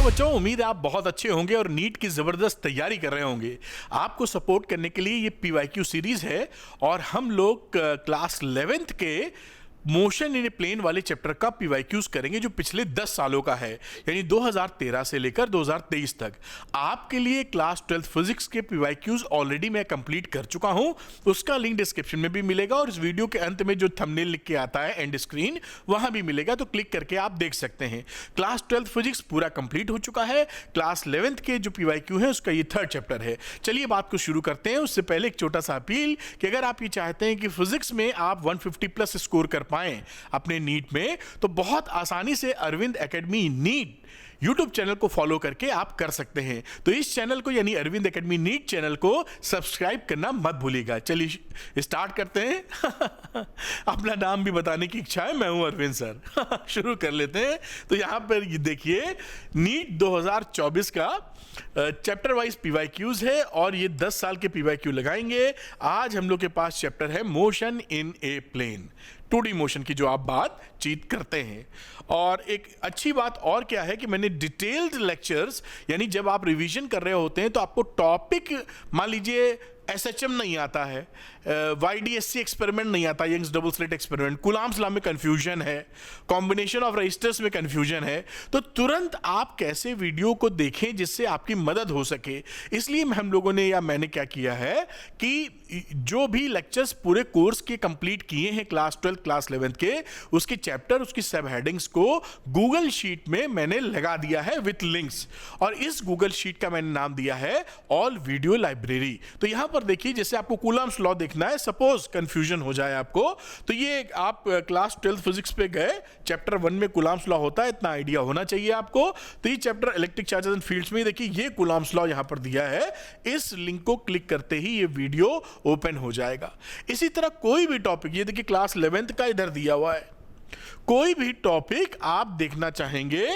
तो बच्चों, उम्मीद है आप बहुत अच्छे होंगे और नीट की ज़बरदस्त तैयारी कर रहे होंगे। आपको सपोर्ट करने के लिए ये पीवाईक्यू सीरीज़ है और हम लोग क्लास 11th के मोशन इन ए प्लेन वाले चैप्टर का पीवाईक्यूज करेंगे जो पिछले 10 सालों का है, यानी 2013 से लेकर 2023 तक। आपके लिए क्लास 12th फिजिक्स के पीवाईक्यूज ऑलरेडी मैं कंप्लीट कर चुका हूं, उसका लिंक डिस्क्रिप्शन में भी मिलेगा और इस वीडियो के अंत में जो थंबनेल लिख के आता है एंड स्क्रीन, वहां भी मिलेगा, तो क्लिक करके आप देख सकते हैं। क्लास 12th फिजिक्स पूरा कंप्लीट हो चुका है। क्लास 11th के जो पीवाईक्यू है उसका ये 3rd चैप्टर है। चलिए बात को शुरू करते हैं। उससे पहले एक छोटा सा अपील कि अगर आप ये चाहते हैं कि फिजिक्स में आप 150 प्लस स्कोर कर पाएं अपने नीट में, तो बहुत आसानी से Arvind academy NEET YouTube channel को फॉलो करके आप कर सकते हैं। तो इस चैनल को, यानी अरविंद एकेडमी नीट चैनल को सब्सक्राइब करना मत भूलिएगा। चलिए स्टार्ट करते हैं। अपना नाम भी बताने की इच्छा है, मैं हूं अरविंद सर। शुरू कर लेते हैं। तो यहां पर ये देखिए, नीट 2024 का चैप्टर वाइज पीवाईक्यूज है और ये 10 साल के पीवाईक्यू लगाएंगे। आज हम लोग के पास चैप्टर है motion in a plane, 2D motion की जो आप बातचीत करते हैं। और एक अच्छी बात और क्या है कि मैंने डिटेल्ड लेक्चर्स, यानी जब आप रिवीजन कर रहे होते हैं तो आपको टॉपिक, मान लीजिए SHM नहीं आता है, YDSC एक्सपेरिमेंट नहीं आता, Young's double slit experiment, Coulomb's law में कंफ्यूजन है, कॉम्बिनेशन ऑफ रजिस्टर्स में कंफ्यूजन है, तो तुरंत आप कैसे वीडियो को देखें जिससे आपकी मदद हो सके। इसलिए हम लोगों ने, या मैंने क्या किया है कि जो भी लेक्चर्स पूरे कोर्स के कंप्लीट किए हैं क्लास 12 क्लास 11 के, उसके चैप्टर, उसकी सब हेडिंग्स को गूगल शीट में मैंने लगा दिया है विथ लिंक्स, और इस गूगल शीट का मैंने नाम दिया है ऑल वीडियो लाइब्रेरी। तो यहां पर देखिए, जैसे आपको कूलॉम्स लॉ देखना है, सपोज कंफ्यूजन हो जाए आपको, तो ये आप क्लास 12 फिजिक्स पे गए, चैप्टर 1 में कूलॉम्स लॉ होता है, इतना आइडिया होना चाहिए आपको। तो ये chapter electric charges and fields में, देखिए ये कूलॉम्स लॉ यहां पर दिया है। इस लिंक को क्लिक करते ही ये वीडियो ओपन हो जाएगा। इसी तरह कोई भी टॉपिक, ये देखिए क्लास 11th का इधर दिया हुआ है, कोई भी टॉपिक आप देखना चाहेंगे,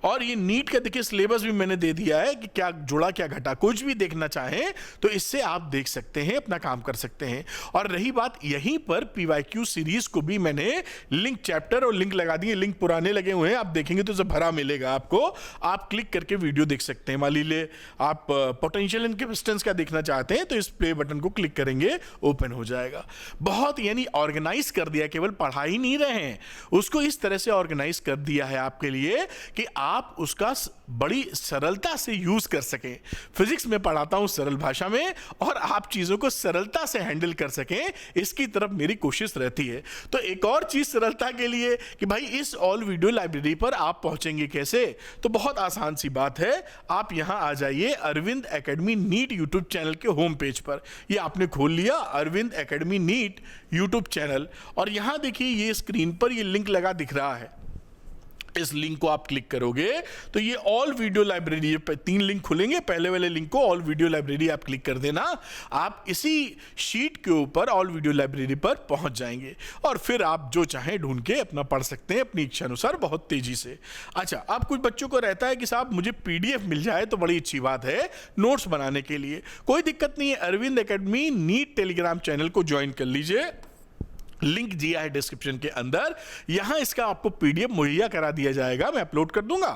और ये नीट का देखिए सिलेबस भी मैंने दे दिया है कि क्या जुड़ा क्या घटा, कुछ भी देखना चाहें तो इससे आप देख सकते हैं, अपना काम कर सकते हैं। और रही बात, यहीं पर पीवाईक्यू सीरीज को भी मैंने लिंक, चैप्टर और लिंक लगा दिए। लिंक पुराने लगे हुए हैं, आप देखेंगे तो सब भरा मिलेगा आपको, आप क्लिक करके वीडियो देख सकते हैं। मान लीजिए आप पोटेंशियल एंड कैपेसिटेंस का देखना चाहते हैं तो इस प्ले बटन को क्लिक करेंगे, ओपन हो जाएगा। बहुत यानी ऑर्गेनाइज कर दिया, केवल पढ़ा ही नहीं रहे हैं, उसको इस तरह से ऑर्गेनाइज कर दिया है आपके लिए कि आप उसका बड़ी सरलता से यूज कर सकें। फिजिक्स में पढ़ाता हूं सरल भाषा में, और आप चीजों को सरलता से हैंडल कर सकें, इसकी तरफ मेरी कोशिश रहती है। तो एक और चीज सरलता के लिए कि भाई इस ऑल वीडियो लाइब्रेरी पर आप पहुंचेंगे कैसे, तो बहुत आसान सी बात है। आप यहां आ जाइए Arvind academy NEET YouTube channel के होम पेज पर। ये आपने खोल लिया Arvind academy NEET YouTube channel, और यहां देखिए ये स्क्रीन पर ये लिंक लगा दिख रहा है। इस लिंक को आप क्लिक करोगे तो ये ऑल वीडियो लाइब्रेरी, 3 लिंक खुलेंगे। पहले वाले लिंक को ऑल वीडियो लाइब्रेरी आप क्लिक कर देना, आप इसी शीट के ऊपर ऑल वीडियो लाइब्रेरी पर पहुंच जाएंगे, और फिर आप जो चाहें ढूंढ के अपना पढ़ सकते हैं अपनी इच्छा अनुसार, बहुत तेजी से। अच्छा, अब कुछ बच्चों को रहता है कि साहब मुझे PDF मिल जाए तो बड़ी अच्छी बात है नोट्स बनाने के लिए। कोई दिक्कत नहीं है, Arvind academy NEET Telegram channel को ज्वाइन कर लीजिए, लिंक दिया है डिस्क्रिप्शन के अंदर। यहां इसका आपको PDF मुहैया करा दिया जाएगा, मैं अपलोड कर दूंगा,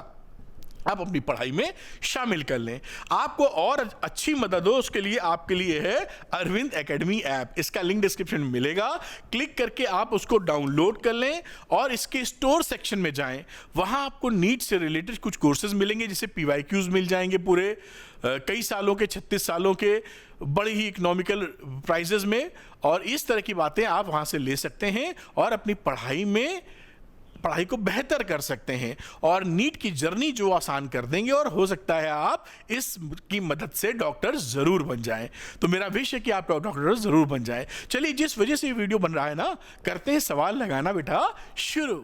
आप अपनी पढ़ाई में शामिल कर लें। आपको और अच्छी मदद हो उसके लिए आपके लिए है अरविंद एकेडमी ऐप, इसका लिंक डिस्क्रिप्शन में मिलेगा। क्लिक करके आप उसको डाउनलोड कर लें और इसके स्टोर सेक्शन में जाएं, वहां आपको नीट से रिलेटेड कुछ कोर्सेज मिलेंगे, जिसे पीवाईक्यूज मिल जाएंगे पूरे कई सालों के, 36 सालों के, बड़ी ही इकोनॉमिकल प्राइजेस में, और इस तरह की बातें आप वहां से ले सकते हैं और अपनी पढ़ाई को बेहतर कर सकते हैं, और नीट की जर्नी जो आसान कर देंगे, और हो सकता है आप इसकी मदद से डॉक्टर जरूर बन जाएं। तो मेरा विश है कि आप डॉक्टर जरूर बन जाएं। चलिए, जिस वजह से ये वीडियो बन रहा है ना, करते हैं सवाल लगाना बेटा शुरू।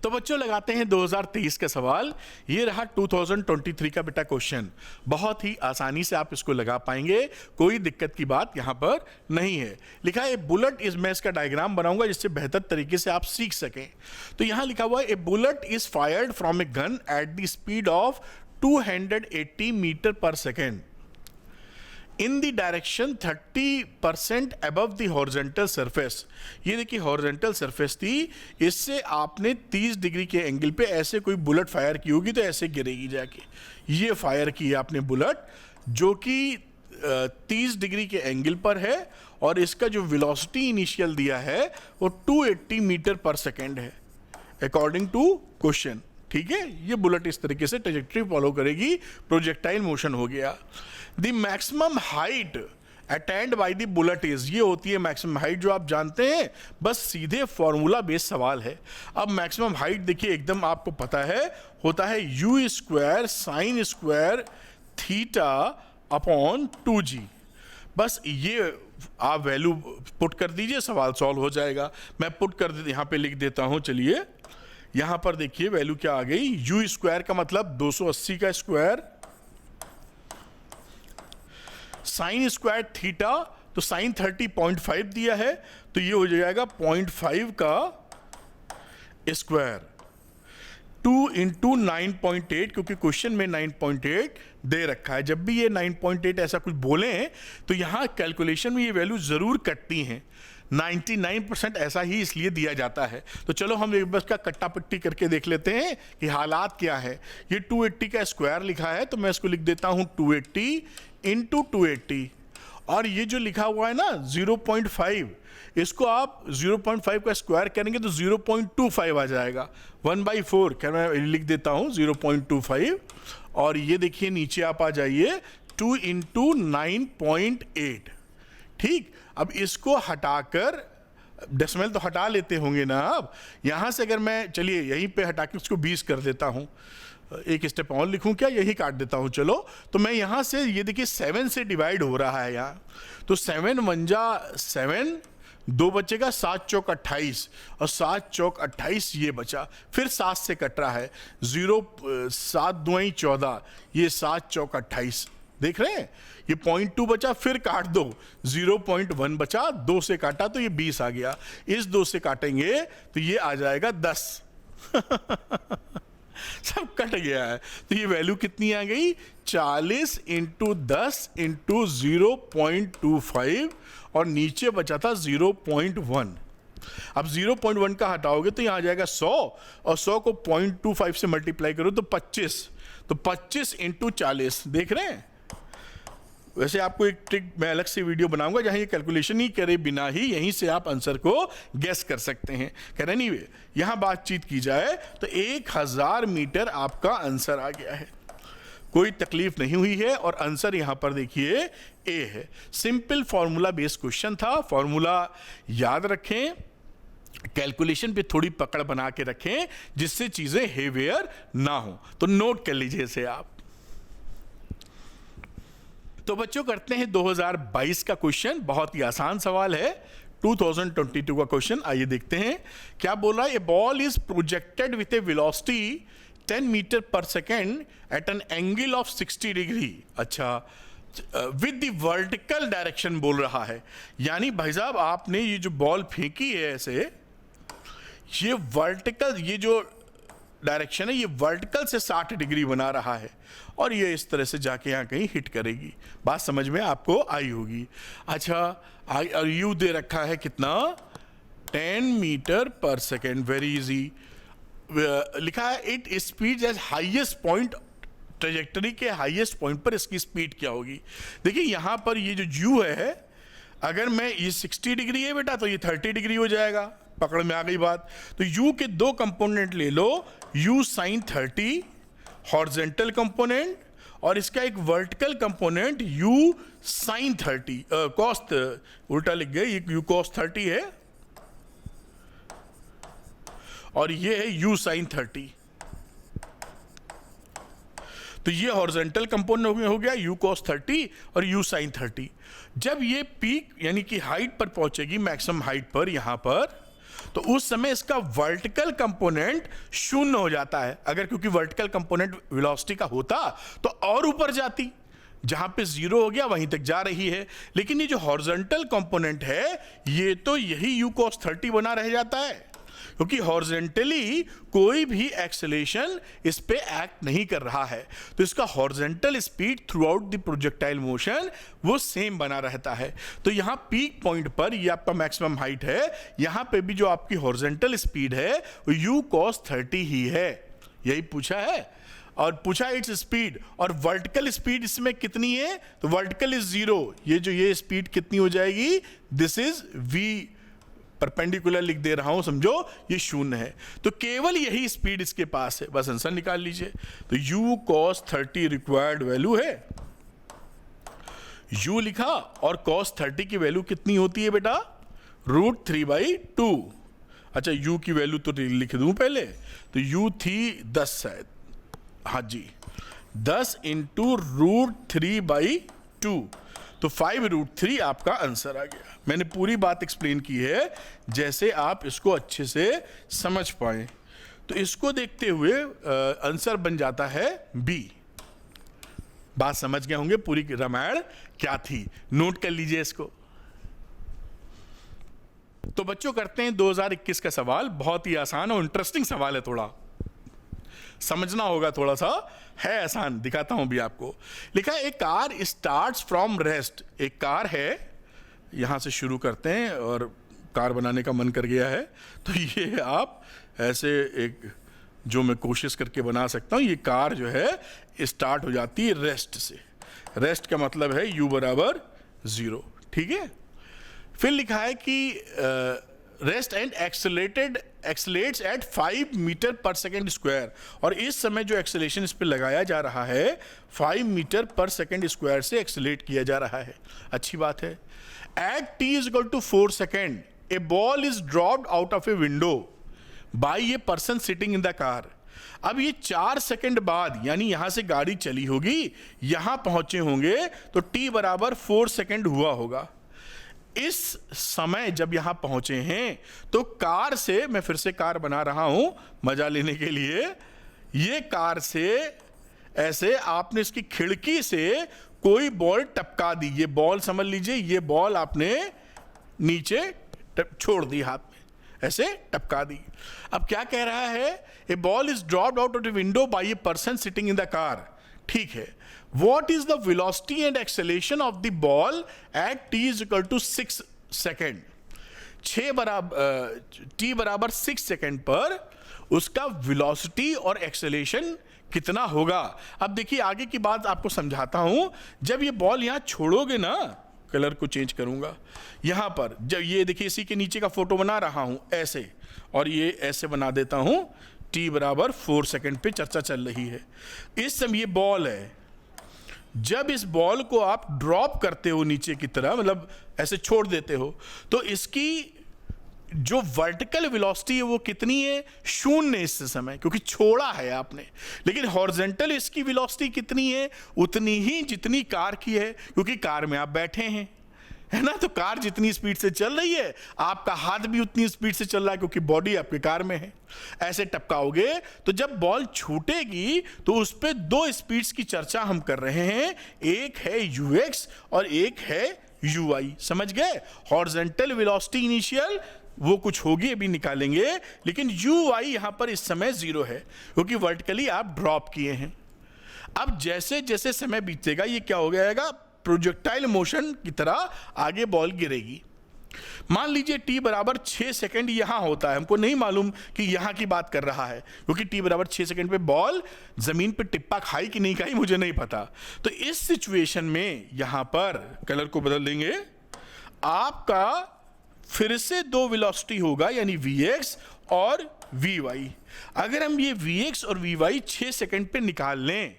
तो बच्चों लगाते हैं 2023 का सवाल। ये रहा 2023 का बेटा क्वेश्चन, बहुत ही आसानी से आप इसको लगा पाएंगे, कोई दिक्कत की बात यहां पर नहीं है। लिखा है ए बुलेट इज, मैं इसका डायग्राम बनाऊंगा जिससे बेहतर तरीके से आप सीख सकें। तो यहां लिखा हुआ है a bullet is fired from a gun at the speed of 280 metre per second in the direction 30% above the horizontal surface. ये देखिए हॉरिजॉन्टल सरफेस थी, इससे आपने 30 डिग्री के एंगल पे ऐसे कोई बुलेट फायर की होगी तो ऐसे गिरेगी जाके। ये फायर की आपने बुलेट जो कि 30 डिग्री के एंगल पर है और इसका जो वेलोसिटी इनिशियल दिया है वो 280 मीटर पर सेकेंड है अकॉर्डिंग टू क्वेश्चन। ठीक है, ये बुलेट इस तरीके से ट्रैजेक्टरी फॉलो करेगी, प्रोजेक्टाइल मोशन हो गया। The maximum height attend by the bullet is, ये होती है मैक्सिमम हाइट जो आप जानते हैं, बस सीधे फॉर्मूला बेस्ड सवाल है। अब मैक्सिमम हाइट देखिए एकदम आपको पता है, होता है you square sine square theta upon 2g। बस ये आप वैल्यू पुट कर दीजिए, सवाल सॉल्व हो जाएगा। मैं पुट कर यहाँ पे लिख देता हूँ, चलिए यहाँ पर देखिए वैल्यू क्या आ गई, यू स्क्वायर का मतलब 280 का स्क्वायर, साइन स्क्वायर थीटा तो साइन 30.5 दिया है तो ये हो जाएगा 0.5 का स्क्वायर, 2 इंटू 9.8, क्योंकि क्वेश्चन में 9.8 दे रखा है। जब भी ये 9.8 ऐसा कुछ बोले तो यहाँ कैलकुलेशन में ये वैल्यू जरूर कटती हैं, 99% ऐसा ही इसलिए दिया जाता है। तो चलो हम एक बस का कट्टा पट्टी करके देख लेते हैं कि हालात क्या है। ये 280 का स्क्वायर लिखा है तो मैं इसको लिख देता हूँ 280 इंटू 280, और ये जो लिखा हुआ है ना 0.5, इसको आप 0.5 का स्क्वायर करेंगे तो 0.25 आ जाएगा, 1/4 क्या मैं लिख देता हूँ 0.25। और ये देखिए नीचे आप आ जाइए 2 इंटू 9.8। ठीक, अब इसको हटाकर डेसिमल तो हटा लेते होंगे ना आप, यहाँ से अगर मैं चलिए यहीं पे हटा के उसको 20 कर देता हूँ, एक स्टेप और लिखूं क्या, यही काट देता हूं। चलो तो मैं यहां से ये देखिए 7 से डिवाइड हो रहा है यहाँ, तो 7 1 जा 7, 2 बचेगा, 7 चौक 28 और 7 चौक 28 ये बचा, फिर 7 से कट रहा है 0, 7 2 14, ये 7 चौक 28 देख रहे हैं, ये 0.2 बचा, फिर काट दो 0.1 बचा, 2 से काटा तो ये 20 आ गया, इस 2 से काटेंगे तो ये आ जाएगा 10 सब कट गया है, तो ये वैल्यू कितनी आ गई 40 इंटू 10 इंटू 0.25 और नीचे बचा था 0.1। अब 0.1 का हटाओगे तो यहाँ आ जाएगा 100 और 100 को 0.25 से मल्टीप्लाई करो तो 25, तो 25 इंटू 40 देख रहे हैं। वैसे आपको एक ट्रिक मैं अलग से वीडियो बनाऊंगा जहां ये कैलकुलेशन ही करे बिना ही यहीं से आप आंसर को गेस कर सकते हैं। खैर एनीवे, यहां बातचीत की जाए तो 1000 मीटर आपका आंसर आ गया है, कोई तकलीफ नहीं हुई है। और आंसर यहां पर देखिए ए है। सिंपल फॉर्मूला बेस्ड क्वेश्चन था, फॉर्मूला याद रखें, कैलकुलेशन पे थोड़ी पकड़ बना के रखें जिससे चीजें हेवियर ना हो। तो नोट कर लीजिए इसे आप। तो बच्चों करते हैं 2022 का क्वेश्चन, बहुत ही आसान सवाल है, 2022 का क्वेश्चन। आइए देखते हैं क्या बोल रहा है। A ball is projected with a velocity 10 metre per second at an angle of 60 degree. अच्छा, विद द वर्टिकल डायरेक्शन बोल रहा है, यानी भाई साहब आपने ये जो बॉल फेंकी है ऐसे, ये वर्टिकल, ये जो डायरेक्शन है ये वर्टिकल से 60 डिग्री बना रहा है और ये इस तरह से जाके यहाँ कहीं हिट करेगी। बात समझ में आपको आई होगी। अच्छा, और यू दे रखा है कितना 10 metre per second, very easy लिखा है। It speed as highest point, trajectory के हाईएस्ट पॉइंट पर इसकी स्पीड क्या होगी। देखिए यहाँ पर ये जो यू है, अगर मैं ये 60 डिग्री है बेटा तो ये 30 डिग्री हो जाएगा, पकड़ में आ गई बात। तो u के दो कंपोनेंट ले लो, u sin 30 हॉरिजॉन्टल कंपोनेंट और इसका एक vertical component u sin 30 cos, उल्टा लिख गए, ये u cos 30 है और ये है u sin 30। तो ये हॉरिजॉन्टल कंपोनेंट हो गया u cos 30 और u sin 30। जब ये पीक यानी कि हाइट पर पहुंचेगी, मैक्सिमम हाइट पर यहां पर, तो उस समय इसका वर्टिकल कंपोनेंट शून्य हो जाता है। अगर क्योंकि वर्टिकल कंपोनेंट वेलोसिटी का होता तो और ऊपर जाती, जहां पे 0 हो गया वहीं तक जा रही है। लेकिन ये जो हॉरिजॉन्टल कंपोनेंट है ये तो यही u cos 30 बना रह जाता है। क्योंकि हॉरिजॉन्टली कोई भी एक्सेलेरेशन इस पे एक्ट नहीं कर रहा है, तो इसका horizontal speed through out the projectile motion वो सेम बना रहता है। तो यहाँ पीक पॉइंट पर ये आपका मैक्सिमम हाइट है, यहाँ पे भी जो आपकी हॉरिजॉन्टल स्पीड है वो u cos 30 ही है, यही पूछा है। और पूछा इट्स स्पीड, और वर्टिकल स्पीड इसमें कितनी है, तो वर्टिकल इज 0, ये स्पीड कितनी हो जाएगी, दिस इज v, परपेंडिकुलर लिख दे रहा हूं, समझो ये 0 है, तो केवल यही स्पीड इसके पास है, बस आंसर निकाल लीजिए। तो u cos 30 रिक्वायर्ड वैल्यू है, u लिखा, और cos 30 की वैल्यू कितनी होती है बेटा, √3/2। अच्छा u की वैल्यू तो लिख दूं पहले, तो u थी 10 शायद, हाँ जी 10 इंटू √3/2, तो 5√3 आपका आंसर आ गया। मैंने पूरी बात एक्सप्लेन की है जैसे आप इसको अच्छे से समझ पाए। तो इसको देखते हुए आंसर बन जाता है बी। बात समझ गए होंगे पूरी रामायण क्या थी, नोट कर लीजिए इसको। तो बच्चों करते हैं 2021 का सवाल, बहुत ही आसान और इंटरेस्टिंग सवाल है, थोड़ा समझना होगा, थोड़ा सा है आसान, दिखाता हूं भी आपको। लिखा है ए कार स्टार्ट्स फ्रॉम रेस्ट, एक कार है, यहां से शुरू करते हैं और कार बनाने का मन कर गया है, तो ये आप ऐसे एक जो मैं कोशिश करके बना सकता हूं, ये कार जो है स्टार्ट हो जाती है रेस्ट से, रेस्ट का मतलब है u = 0, ठीक है। फिर लिखा है कि rest and एक्सेलेट्स eight 5 metre per second square, और इस समय जो एक्सेलेरेशन इस पे लगाया जा रहा है 5 मीटर पर सेकेंड स्क्वायर से एक्सेलेरेट किया जा रहा है, अच्छी बात है। At t = 4 second a ball is dropped out of a window by a person sitting in the car. अब ये 4 सेकंड बाद, यानी यहां से गाड़ी चली होगी, यहां पहुंचे होंगे, तो t = 4 सेकंड हुआ होगा। इस समय जब यहां पहुंचे हैं तो कार से, मैं फिर से कार बना रहा हूं मजा लेने के लिए, ये कार से ऐसे आपने इसकी खिड़की से कोई बॉल टपका दी, ये बॉल समझ लीजिए, ये बॉल आपने नीचे छोड़ दी, हाथ में ऐसे टपका दी। अब क्या कह रहा है, a ball is dropped out of the window by a person sitting in the car, ठीक है। What is the velocity and acceleration of the ball at t = 6 second? t = 6 second पर उसका वेलोसिटी और एक्सेलेरेशन कितना होगा। अब देखिए आगे की बात आपको समझाता हूं। जब ये बॉल यहां छोड़ोगे ना, कलर को चेंज करूंगा, यहां पर जब ये देखिए इसी के नीचे का फोटो बना रहा हूं ऐसे, और ये ऐसे बना देता हूं, t = 4 सेकेंड पे चर्चा चल रही है। इस समय ये बॉल है, जब इस बॉल को आप ड्रॉप करते हो नीचे की तरह, मतलब ऐसे छोड़ देते हो, तो इसकी जो वर्टिकल वेलोसिटी है वो कितनी है, 0 इस समय, क्योंकि छोड़ा है आपने। लेकिन हॉरिजॉन्टल इसकी वेलोसिटी कितनी है, उतनी ही जितनी कार की है, क्योंकि कार में आप बैठे हैं, है ना। तो कार जितनी स्पीड से चल रही है, आपका हाथ भी उतनी स्पीड से चल रहा है, क्योंकि बॉडी आपके कार में है। ऐसे टपकाओगे तो जब बॉल छूटेगी तो उस पे 2 स्पीड्स की चर्चा हम कर रहे हैं, एक है ux और एक है uy, समझ गए। हॉरिजॉन्टल वेलोसिटी इनिशियल वो कुछ होगी, अभी निकालेंगे, लेकिन uy यहां पर इस समय 0 है, क्योंकि वर्टिकली आप ड्रॉप किए हैं। अब जैसे जैसे समय बीतेगा ये क्या हो जाएगा, प्रोजेक्टाइल मोशन की तरह आगे बॉल गिरेगी। मान लीजिए t = 6 सेकंड यहां होता है, हमको नहीं मालूम कि यहां की बात कर रहा है, क्योंकि t = 6 सेकंड पे बॉल जमीन पे टिप्पा खाई कि नहीं खाई मुझे नहीं पता। तो इस सिचुएशन में यहां पर कलर को बदल देंगे, आपका फिर से 2 वेलोसिटी होगा, यानी vx और vy। अगर हम ये vx और vy 6 सेकंड पे निकाल लें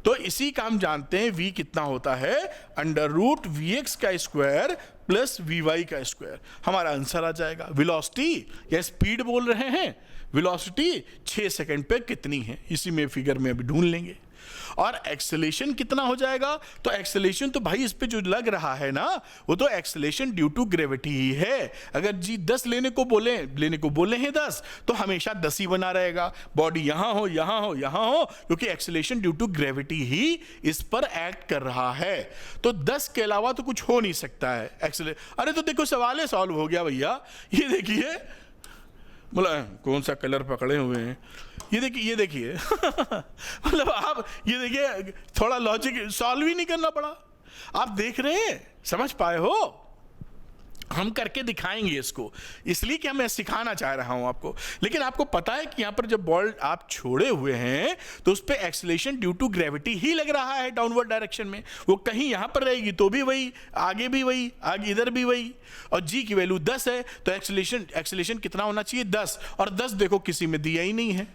तो इसी का हम जानते हैं v कितना होता है, √vx का स्क्वायर प्लस vy का स्क्वायर, हमारा आंसर आ जाएगा। वेलोसिटी या स्पीड बोल रहे हैं, वेलोसिटी 6 सेकंड पे कितनी है, इसी में फिगर में अभी ढूंढ लेंगे। और एक्सेलेरेशन कितना हो जाएगा, तो एक्सेलेरेशन तो भाई इस पे जो लग रहा है ना, वो तो एक्सेलेरेशन ड्यू टू ग्रेविटी ही है। अगर जी 10 लेने को बोले हैं 10, तो हमेशा 10 ही बना रहेगा, बॉडी यहां हो यहां हो यहां हो, क्योंकि एक्सेलेरेशन ड्यू टू ग्रेविटी ही इस पर एक्ट कर रहा है। तो 10 के अलावा तो कुछ हो नहीं सकता है अरे तो देखो सवाल है, सॉल्व हो गया भैया। ये देखिए बोला कौन सा कलर पकड़े हुए हैं, ये देखिए ये देखिए मतलब आप ये देखिए, थोड़ा लॉजिक सॉल्व ही नहीं करना पड़ा, आप देख रहे हैं, समझ पाए हो। हम करके दिखाएंगे इसको, इसलिए कि मैं सिखाना चाह रहा हूं आपको। लेकिन आपको पता है कि यहां पर जब बॉल आप छोड़े हुए हैं तो उस पर एक्सेलरेशन ड्यू टू ग्रेविटी ही लग रहा है डाउनवर्ड डायरेक्शन में। वो कहीं यहां पर रहेगी तो भी वही, आगे भी वही, आगे इधर भी वही। और जी की वैल्यू 10 है तो एक्सेलरेशन कितना होना चाहिए, 10। और 10 देखो किसी में दिया ही नहीं है,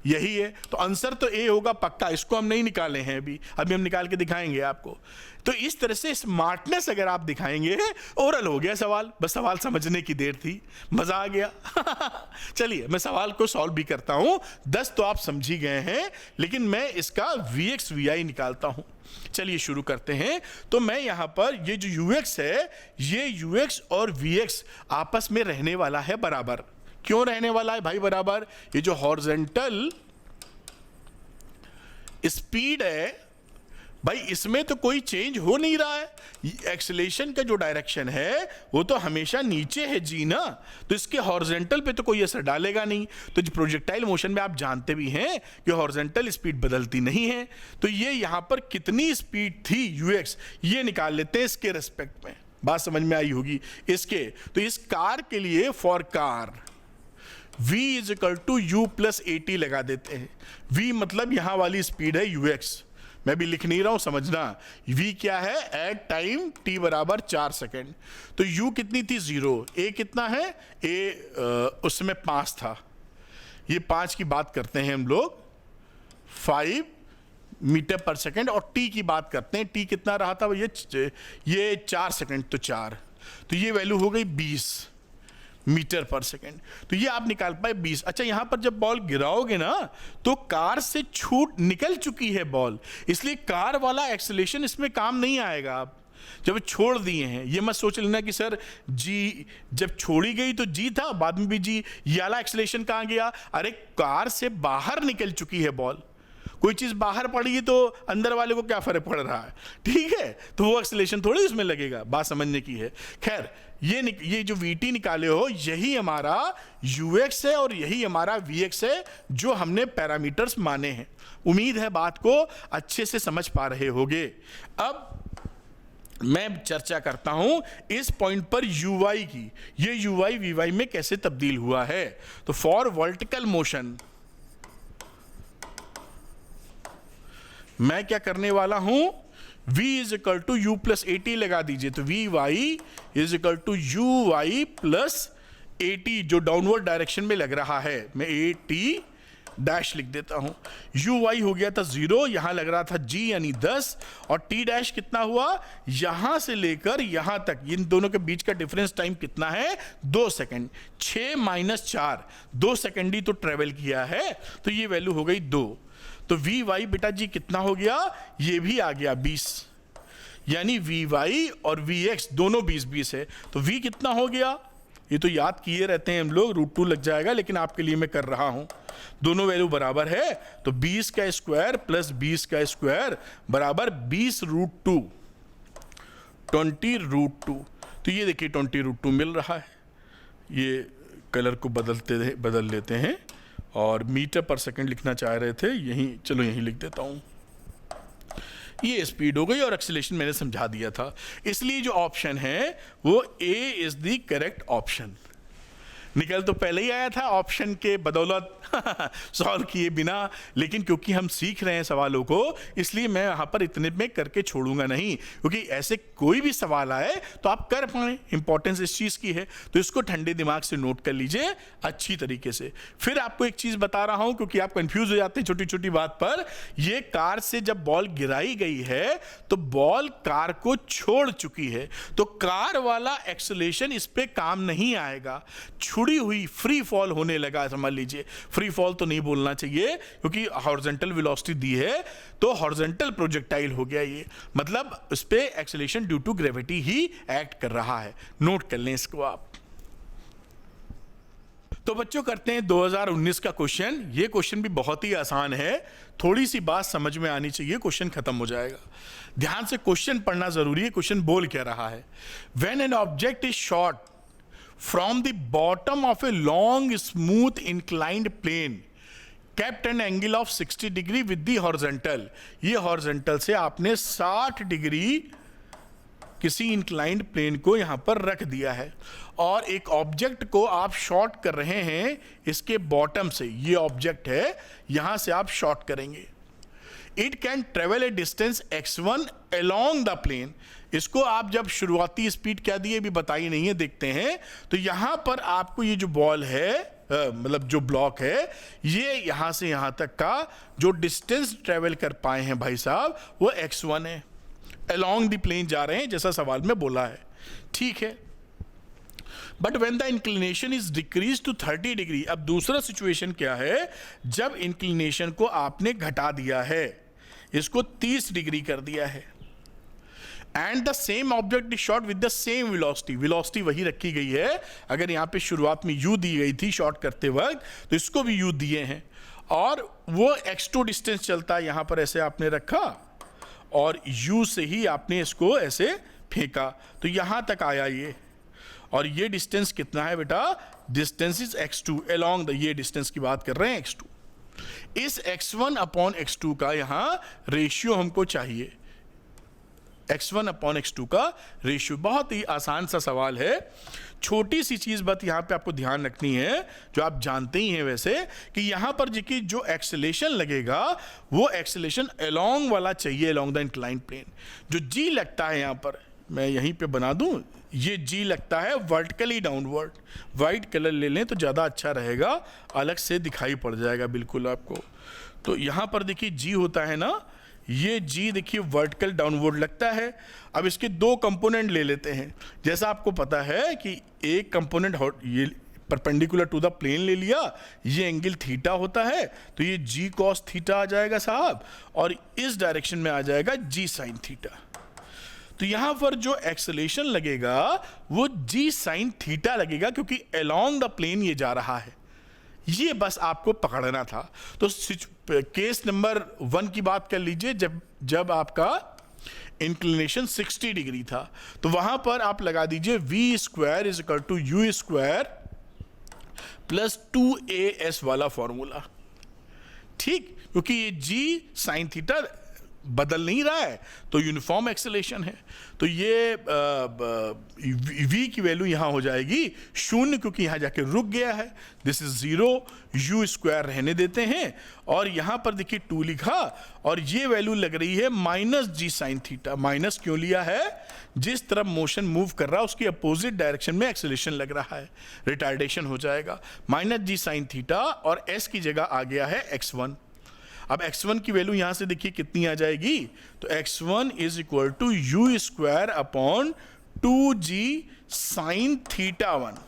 यही है। तो आंसर तो ए होगा पक्का। इसको हम नहीं निकाले हैं अभी हम निकाल के दिखाएंगे आपको। तो इस तरह से स्मार्टनेस अगर आप दिखाएंगे, ओरल हो गया सवाल, बस सवाल समझने की देर थी, मजा आ गया चलिए मैं सवाल को सॉल्व भी करता हूं। 10 तो आप समझ ही गए हैं, लेकिन मैं इसका Vx Vi निकालता हूं। चलिए शुरू करते हैं। तो मैं यहां पर ये जो Ux है, ये Ux और Vx आपस में रहने वाला है बराबर। क्यों रहने वाला है भाई बराबर? ये जो हॉरिजॉन्टल स्पीड है भाई, इसमें तो कोई चेंज हो नहीं रहा है। एक्सेलरेशन का जो डायरेक्शन है वो तो हमेशा नीचे है जी ना, तो इसके हॉरिजॉन्टल पे तो कोई असर डालेगा नहीं। तो जो प्रोजेक्टाइल मोशन में आप जानते भी हैं कि हॉरिजॉन्टल स्पीड बदलती नहीं है। तो ये यहां पर कितनी स्पीड थी Ux, ये निकाल लेते हैं इसके रेस्पेक्ट में। बात समझ में आई होगी इसके। तो इस कार के लिए for car v is equal to u plus at लगा देते हैं। v मतलब यहां वाली स्पीड है Ux, मैं भी लिख नहीं रहा हूं, समझना। v क्या है? एट टाइम t बराबर 4 सेकेंड। तो u कितनी थी? 0। a कितना है? a उसमें 5 था, ये 5 की बात करते हैं हम लोग, 5 मीटर पर सेकेंड। और t की बात करते हैं, t कितना रहा था? ये 4 सेकेंड, तो 4, तो ये वैल्यू हो गई 20 मीटर पर सेकेंड। तो ये आप निकाल पाए 20। अच्छा, यहां पर जब बॉल गिराओगे ना तो कार से छूट निकल चुकी है बॉल, इसलिए कार वाला एक्सेलरेशन इसमें काम नहीं आएगा। आप जब छोड़ दिए हैं, ये मत सोच लेना कि सर जी जब छोड़ी गई तो जी था, बाद में भी जी, ये वाला एक्सेलरेशन कहां गया? अरे कार से बाहर निकल चुकी है बॉल, कोई चीज बाहर पड़ी तो अंदर वाले को क्या फर्क पड़ रहा है, ठीक है? तो वो एक्सेलरेशन थोड़ी उसमें लगेगा, बात समझने की है। खैर, ये जो Vt निकाले हो, यही हमारा Ux है और यही हमारा Vx है जो हमने पैरामीटर्स माने हैं। उम्मीद है बात को अच्छे से समझ पा रहे होगे। अब मैं चर्चा करता हूं इस पॉइंट पर Uy की, ये Uy Vy में कैसे तब्दील हुआ है। तो फॉर वर्टिकल मोशन मैं क्या करने वाला हूं, v is equal to u plus at लगा दीजिए। तो v y is equal to u y plus at, जो डाउनवर्ड डायरेक्शन में लग रहा है, मैं at डैश लिख देता हूं। यू वाई हो गया था 0, यहां लग रहा था g यानी 10, और t डैश कितना हुआ, यहां से लेकर यहां तक, इन दोनों के बीच का डिफरेंस टाइम कितना है? 2 सेकेंड। 6 माइनस 4, 2 सेकेंड ही तो ट्रेवल किया है, तो ये वैल्यू हो गई 2। तो वी वाई बेटा जी कितना हो गया? ये भी आ गया 20, यानी वी वाई और वी एक्स दोनों 20-20 है। तो v कितना हो गया? ये तो याद किए रहते हैं हम लोग, √2 लग जाएगा, लेकिन आपके लिए मैं कर रहा हूं। दोनों वैल्यू बराबर है, तो 20 का स्क्वायर प्लस 20 का स्क्वायर बराबर 20√2, 20√2। तो ये देखिए 20√2 मिल रहा है। ये कलर को बदल लेते हैं, और मीटर पर सेकंड लिखना चाह रहे थे, यहीं चलो यहीं लिख देता हूं। ये स्पीड हो गई और एक्सेलरेशन मैंने समझा दिया था, इसलिए जो ऑप्शन है वो ए इज द करेक्ट ऑप्शन। निकल तो पहले ही आया था ऑप्शन के बदौलत सॉल्व किए बिना, लेकिन क्योंकि हम सीख रहे हैं सवालों को, इसलिए मैं यहाँ पर इतने में करके छोड़ूंगा नहीं, क्योंकि ऐसे कोई भी सवाल आए तो आप कर पाए, इंपॉर्टेंस इस चीज़ की है। तो इसको ठंडे दिमाग से नोट कर लीजिए अच्छी तरीके से। फिर आपको एक चीज़ बता रहा हूँ, क्योंकि आप कंफ्यूज हो जाते हैं छोटी छोटी बात पर। ये कार से जब बॉल गिराई गई है तो बॉल कार को छोड़ चुकी है, तो कार वाला एक्सेलरेशन इस पर काम नहीं आएगा। छुड़ी हुई फ्री फॉल होने लगा, समझ लीजिए। फ्री फॉल तो नहीं बोलना चाहिए, क्योंकि हॉरिजॉन्टल वेलोसिटी दी है तो हॉरिजॉन्टल प्रोजेक्टाइल हो गया ये, मतलब उस पे एक्सेलरेशन ड्यू टू ग्रेविटी ही एक्ट कर रहा है। नोट कर लें इसको आप। तो बच्चों करते हैं 2019 का क्वेश्चन। ये क्वेश्चन भी बहुत ही आसान है, थोड़ी सी बात समझ में आनी चाहिए, क्वेश्चन खत्म हो जाएगा। ध्यान से क्वेश्चन पढ़ना जरूरी है। क्वेश्चन बोल क्या रहा है? When an object is shot from the bottom of a long smooth inclined plane kept an angle of 60 degree with the horizontal. ये हॉरिजॉन्टल से आपने 60 डिग्री किसी इंक्लाइंड प्लेन को यहां पर रख दिया है और एक ऑब्जेक्ट को आप शॉर्ट कर रहे हैं इसके बॉटम से। ये ऑब्जेक्ट है, यहां से आप शॉर्ट करेंगे। It can travel a distance x1 along the plane. इसको आप जब शुरुआती स्पीड क्या दी है भी बताई नहीं है, देखते हैं। तो यहां पर आपको ये जो बॉल है मतलब जो ब्लॉक है, ये यहां से यहां तक का जो डिस्टेंस ट्रेवल कर पाए हैं भाई साहब वो x1 है। along द प्लेन जा रहे हैं जैसा सवाल में बोला है, ठीक है। But when the inclination is decrease to 30 degree. अब दूसरा सिचुएशन क्या है, जब इंक्लिनेशन को आपने घटा दिया है, इसको 30 डिग्री कर दिया है, and the same object is shot with the same velocity. Velocity वही रखी गई है। अगर यहां पे शुरुआत में u दी गई थी शॉट करते वक्त, तो इसको भी u दिए हैं और वो x2 डिस्टेंस चलता है। यहां पर ऐसे आपने रखा और u से ही आपने इसको ऐसे फेंका, तो यहां तक आया ये। और ये डिस्टेंस कितना है बेटा, distance is x2 along the, ये डिस्टेंस की बात कर रहे हैं x2। इस x1 अपॉन x2 का यहां रेशियो हमको चाहिए, x1 अपॉन x2 का रेशियो। बहुत ही आसान सा सवाल है। छोटी सी चीज बात यहां पे आपको ध्यान रखनी है, जो आप जानते ही हैं वैसे, कि यहां पर जो एक्सेलेरेशन लगेगा वो एक्सेलेरेशन अलोंग वाला चाहिए, अलोंग द इंक्लाइंड प्लेन। जो g लगता है यहां पर, मैं यहीं पे बना दूं, ये g लगता है वर्टिकली डाउनवर्ड। वाइट कलर ले लें तो ज़्यादा अच्छा रहेगा, अलग से दिखाई पड़ जाएगा बिल्कुल आपको। तो यहाँ पर देखिए g होता है ना, ये g देखिए वर्टिकल डाउनवर्ड लगता है। अब इसके दो कंपोनेंट ले लेते हैं। जैसा आपको पता है कि एक कंपोनेंट ये परपेंडिकुलर टू द प्लेन ले लिया, ये एंगल थीटा होता है, तो ये g cos थीटा आ जाएगा साहब, और इस डायरेक्शन में आ जाएगा g sin थीटा। तो यहां पर जो एक्सेलेरेशन लगेगा वो g sin थीटा लगेगा, क्योंकि अलोंग द प्लेन ये जा रहा है। ये बस आपको पकड़ना था। तो केस नंबर 1 की बात कर लीजिए, जब आपका इंक्लिनेशन 60 डिग्री था, तो वहां पर आप लगा दीजिए v square is equal to u square plus 2as वाला फॉर्मूला, ठीक। क्योंकि ये g sin थीटा बदल नहीं रहा है, तो यूनिफॉर्म एक्सेलेरेशन है। तो ये v की वैल्यू यहां हो जाएगी 0, क्योंकि यहां जाके रुक गया है। दिस इज 0, u स्क्वायर रहने देते हैं, और यहां पर देखिए 2 लिखा, और ये वैल्यू लग रही है minus g sin theta. Minus क्यों लिया है, जिस तरफ मोशन मूव कर रहा है उसकी अपोजिट डायरेक्शन में एक्सेलेरेशन लग रहा है, रिटार्डेशन हो जाएगा। माइनस g sin थीटा, और s की जगह आ गया है x1। अब x1 की वैल्यू यहां से देखिए कितनी आ जाएगी, तो x1 is equal to u square upon 2g sin theta 1।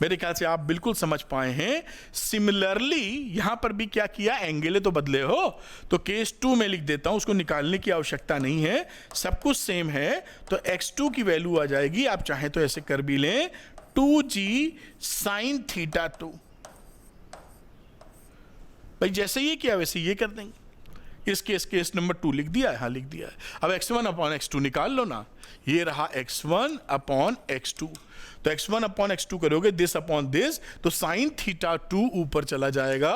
मेरे ख्याल से आप बिल्कुल समझ पाए हैं। सिमिलरली यहां पर भी क्या किया, एंगल तो बदले हो, तो केस 2 में लिख देता हूं, उसको निकालने की आवश्यकता नहीं है, सब कुछ सेम है। तो x2 की वैल्यू आ जाएगी, आप चाहें तो ऐसे कर भी लें, 2g sin थीटा 2। भाई जैसे ये किया वैसे ये कर देंगे। इस केस नंबर 2 लिख दिया है, हाँ लिख दिया है। अब x1 अपॉन x2 निकाल लो ना, ये रहा x1 अपॉन x2। तो x1 अपॉन x2 करोगे दिस अपॉन दिस, तो साइन थीटा 2 ऊपर चला जाएगा,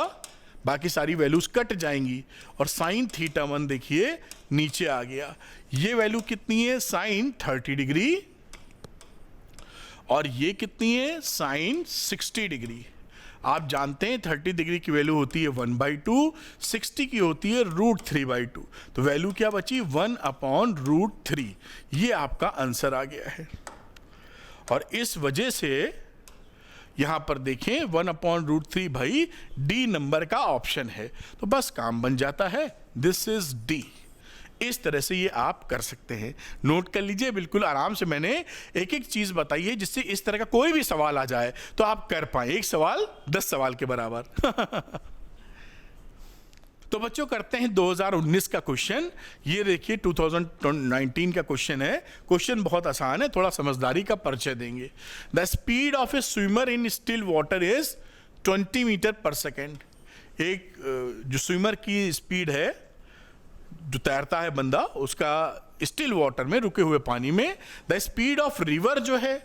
बाकी सारी वैल्यूज कट जाएंगी, और साइन थीटा 1 देखिए नीचे आ गया। ये वैल्यू कितनी है, साइन 30 डिग्री, और ये कितनी है, साइन 60 डिग्री। आप जानते हैं 30 डिग्री की वैल्यू होती है 1/2, 60 की होती है √3/2। तो वैल्यू क्या बची, 1 अपॉन √3। ये आपका आंसर आ गया है। और इस वजह से यहां पर देखें 1 अपॉन √3 भाई डी नंबर का ऑप्शन है, तो बस काम बन जाता है, दिस इज डी। इस तरह से ये आप कर सकते हैं। नोट कर लीजिए बिल्कुल आराम से, मैंने एक एक चीज बताई है जिससे इस तरह का कोई भी सवाल आ जाए तो आप कर पाए। एक सवाल 10 सवाल के बराबर। तो बच्चों करते हैं 2019 का क्वेश्चन। ये देखिए 2019 का क्वेश्चन है। क्वेश्चन बहुत आसान है, थोड़ा समझदारी का परिचय देंगे। The speed of a swimmer in still water is 20 metre per second. एक जो स्विमर की स्पीड है, जो तैरता है बंदा, उसका स्टिल वाटर में, रुके हुए पानी में। द स्पीड ऑफ रिवर जो है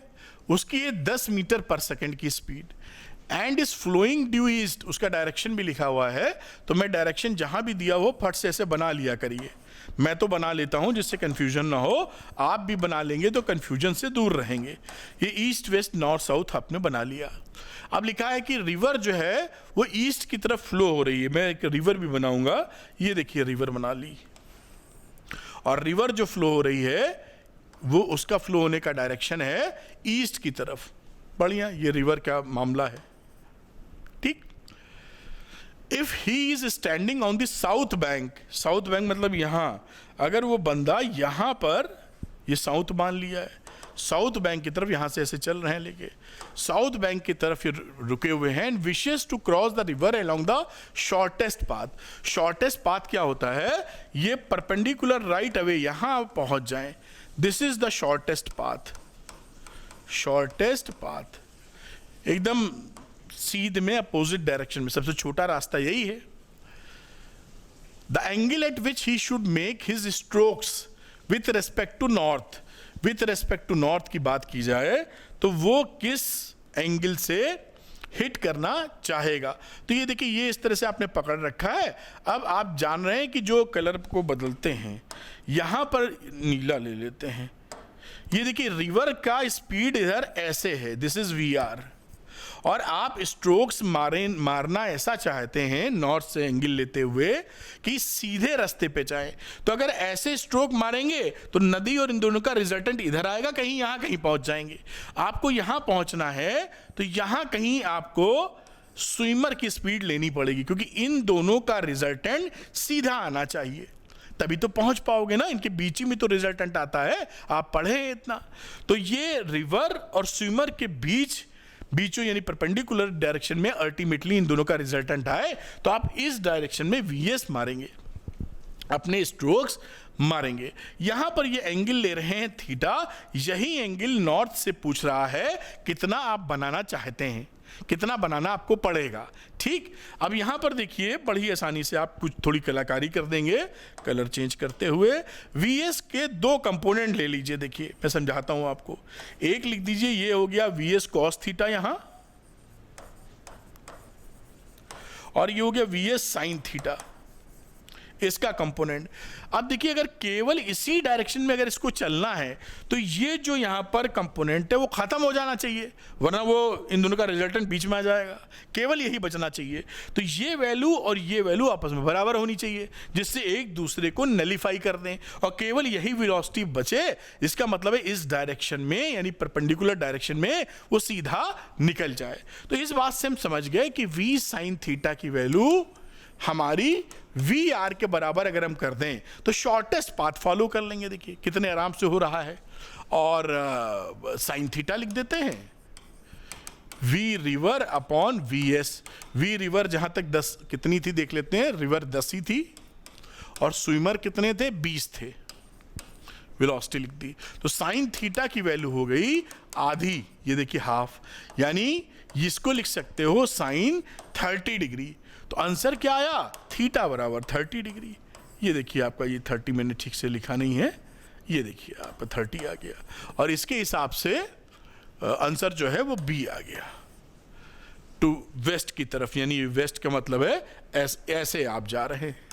उसकी ये 10 मीटर पर सेकेंड की speed, and is flowing due east, उसका डायरेक्शन भी लिखा हुआ है, तो मैं डायरेक्शन जहां भी दिया हो फट से ऐसे बना लिया करिए। मैं तो बना लेता हूं जिससे कंफ्यूजन ना हो, आप भी बना लेंगे तो कंफ्यूजन से दूर रहेंगे। ये ईस्ट वेस्ट नॉर्थ साउथ आपने बना लिया। अब लिखा है कि रिवर जो है वो ईस्ट की तरफ फ्लो हो रही है। मैं एक रिवर भी बनाऊंगा, ये देखिए रिवर बना ली, और रिवर जो फ्लो हो रही है वो उसका फ्लो होने का डायरेक्शन है ईस्ट की तरफ। बढ़िया, ये रिवर का मामला है, ठीक। If he is standing on the south bank, south bank मतलब यहां, अगर वो बंदा यहां पर, ये साउथ मान लिया है, साउथ बैंक की तरफ यहां से ऐसे चल रहे हैं लेके साउथ बैंक की तरफ रुके हुए हैं, and wishes to cross the river along the shortest path. Shortest path क्या होता है, ये परपेंडिकुलर राइट अवे यहां पहुंच जाएं, this is the shortest path. Shortest path एकदम सीधे में अपोजिट डायरेक्शन में सबसे छोटा रास्ता यही है। The angle at which he should make his strokes with respect to north, with respect to north की बात की जाए तो वो किस एंगल से हिट करना चाहेगा। तो ये देखिए, ये इस तरह से आपने पकड़ रखा है। अब आप जान रहे हैं कि जो कलर को बदलते हैं, यहां पर नीला ले लेते हैं। ये देखिए रिवर का स्पीड इधर ऐसे है, दिस इज VR, और आप स्ट्रोक्स मारना ऐसा चाहते हैं नॉर्थ से एंगल लेते हुए कि सीधे रास्ते पे जाएं। तो अगर ऐसे स्ट्रोक मारेंगे तो नदी और इन दोनों का रिजल्टेंट इधर आएगा, कहीं यहां कहीं पहुंच जाएंगे। आपको यहां पहुंचना है तो यहां कहीं आपको स्विमर की स्पीड लेनी पड़ेगी, क्योंकि इन दोनों का रिजल्टेंट सीधा आना चाहिए, तभी तो पहुंच पाओगे ना। इनके बीच में तो रिजल्टेंट आता है, आप पढ़े इतना। तो ये रिवर और स्विमर के बीचों यानी परपेंडिकुलर डायरेक्शन में अल्टीमेटली इन दोनों का रिजल्टेंट आए, तो आप इस डायरेक्शन में VS मारेंगे, अपने स्ट्रोक्स मारेंगे। यहां पर ये एंगल ले रहे हैं थीटा, यही एंगल नॉर्थ से पूछ रहा है कितना आप बनाना चाहते हैं, कितना बनाना आपको पड़ेगा, ठीक। अब यहां पर देखिए बड़ी आसानी से आप कुछ थोड़ी कलाकारी कर देंगे कलर चेंज करते हुए। VS के दो कंपोनेंट ले लीजिए, देखिए मैं समझाता हूं आपको। एक लिख दीजिए, ये हो गया VS cos थीटा यहां, और ये हो गया VS sin थीटा, इसका कंपोनेंट। अब देखिए अगर केवल इसी डायरेक्शन में अगर इसको चलना है तो ये जो यहां पर कंपोनेंट है वो खत्म हो जाना चाहिए, वरना वो इन दोनों का रिजल्टेंट बीच में आ जाएगा। केवल यही बचना चाहिए। तो ये वैल्यू और ये वैल्यू आपस में बराबर होनी चाहिए, जिससे एक दूसरे को नलीफाई कर दें, और केवल यही वेलोसिटी बचे। इसका मतलब है इस डायरेक्शन में यानी परपेंडिकुलर डायरेक्शन में वो सीधा निकल जाए। तो इस बात से हम समझ गए कि V sin थीटा की वैल्यू हमारी VR के बराबर अगर हम कर दें तो शॉर्टेस्ट पाथ फॉलो कर लेंगे। देखिए कितने आराम से हो रहा है। और साइन थीटा लिख देते हैं, V river upon VS। V river जहां तक 10 कितनी थी देख लेते हैं, रिवर 10 ही थी, और स्विमर कितने थे, 20 थे। वेलोसिटी लिख दी, तो साइन थीटा की वैल्यू हो गई आधी, ये देखिए हाफ, यानी इसको लिख सकते हो साइन 30 डिग्री। तो आंसर क्या आया, थीटा बराबर 30 डिग्री। ये देखिए आपका ये 30 मैंने ठीक से लिखा नहीं है, ये देखिए आपका 30 आ गया, और इसके हिसाब से आंसर जो है वो B आ गया, टू वेस्ट की तरफ। यानी वेस्ट का मतलब है ऐसे आप जा रहे हैं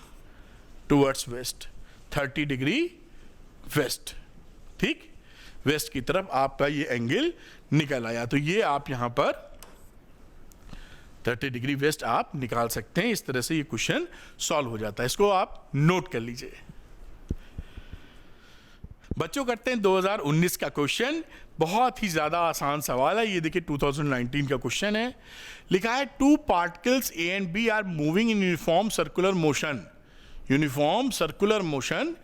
टूवर्ड्स वेस्ट, 30 डिग्री वेस्ट, ठीक, वेस्ट की तरफ आपका ये एंगल निकल आया। तो ये आप यहां पर 30 डिग्री वेस्ट आप निकाल सकते हैं। इस तरह से ये क्वेश्चन सॉल्व हो जाता है, इसको आप नोट कर लीजिए। बच्चों करते हैं 2019 का क्वेश्चन, बहुत ही ज्यादा आसान सवाल है। ये देखिए 2019 का क्वेश्चन है, लिखा है 2 particles A and B are moving in uniform circular motion, uniform circular motion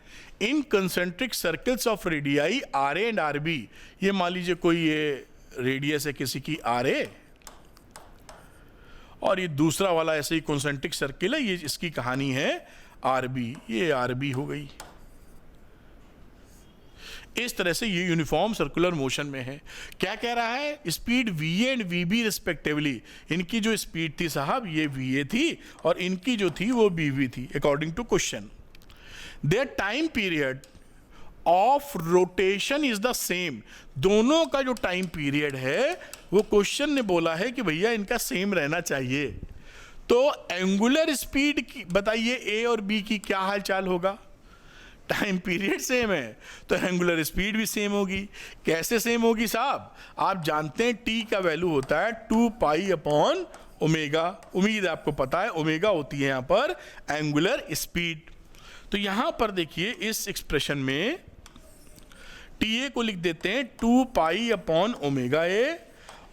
in concentric circles of radii RA and RB। ये मान लीजिए कोई ये रेडियस है किसी की RA, और ये दूसरा वाला ऐसे ही कंसेंट्रिक सर्किल है, ये इसकी कहानी है RB, ये RB हो गई। इस तरह से ये यूनिफॉर्म सर्कुलर मोशन में है। क्या कह रहा है, speed VA and VB respectively, इनकी जो स्पीड थी साहब ये VA थी, और इनकी जो थी वो BB थी according to question. Their time period of rotation is the same, दोनों का जो टाइम पीरियड है वो क्वेश्चन ने बोला है कि भैया इनका सेम रहना चाहिए। तो एंगुलर स्पीड की बताइए ए और बी की क्या हाल चाल होगा? टाइम पीरियड सेम है तो एंगुलर स्पीड भी सेम होगी। कैसे सेम होगी साहब? आप जानते हैं टी का वैल्यू होता है 2 पाई अपॉन ओमेगा, उम्मीद है आपको पता है, ओमेगा होती है यहां पर एंगुलर स्पीड। तो यहां पर देखिए इस एक्सप्रेशन में टी ए को लिख देते हैं 2 पाई अपॉन ओमेगा ए,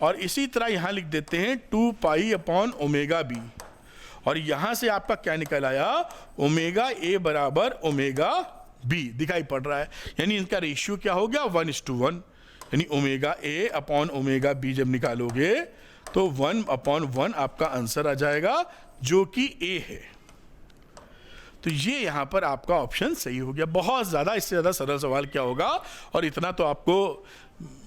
और इसी तरह यहां लिख देते हैं 2 पाई अपॉन ओमेगा बी, और यहां से आपका क्या निकल आया? ओमेगा ए बराबर ओमेगा बी दिखाई पड़ रहा है। यानी इनका रेशियो क्या हो गया? 1:1। यानी omega a upon omega b जब निकालोगे तो 1/1 आपका आंसर आ जाएगा, जो कि ए है। तो ये यहां पर आपका ऑप्शन सही हो गया। बहुत ज्यादा, इससे ज्यादा सरल सवाल क्या होगा? और इतना तो आपको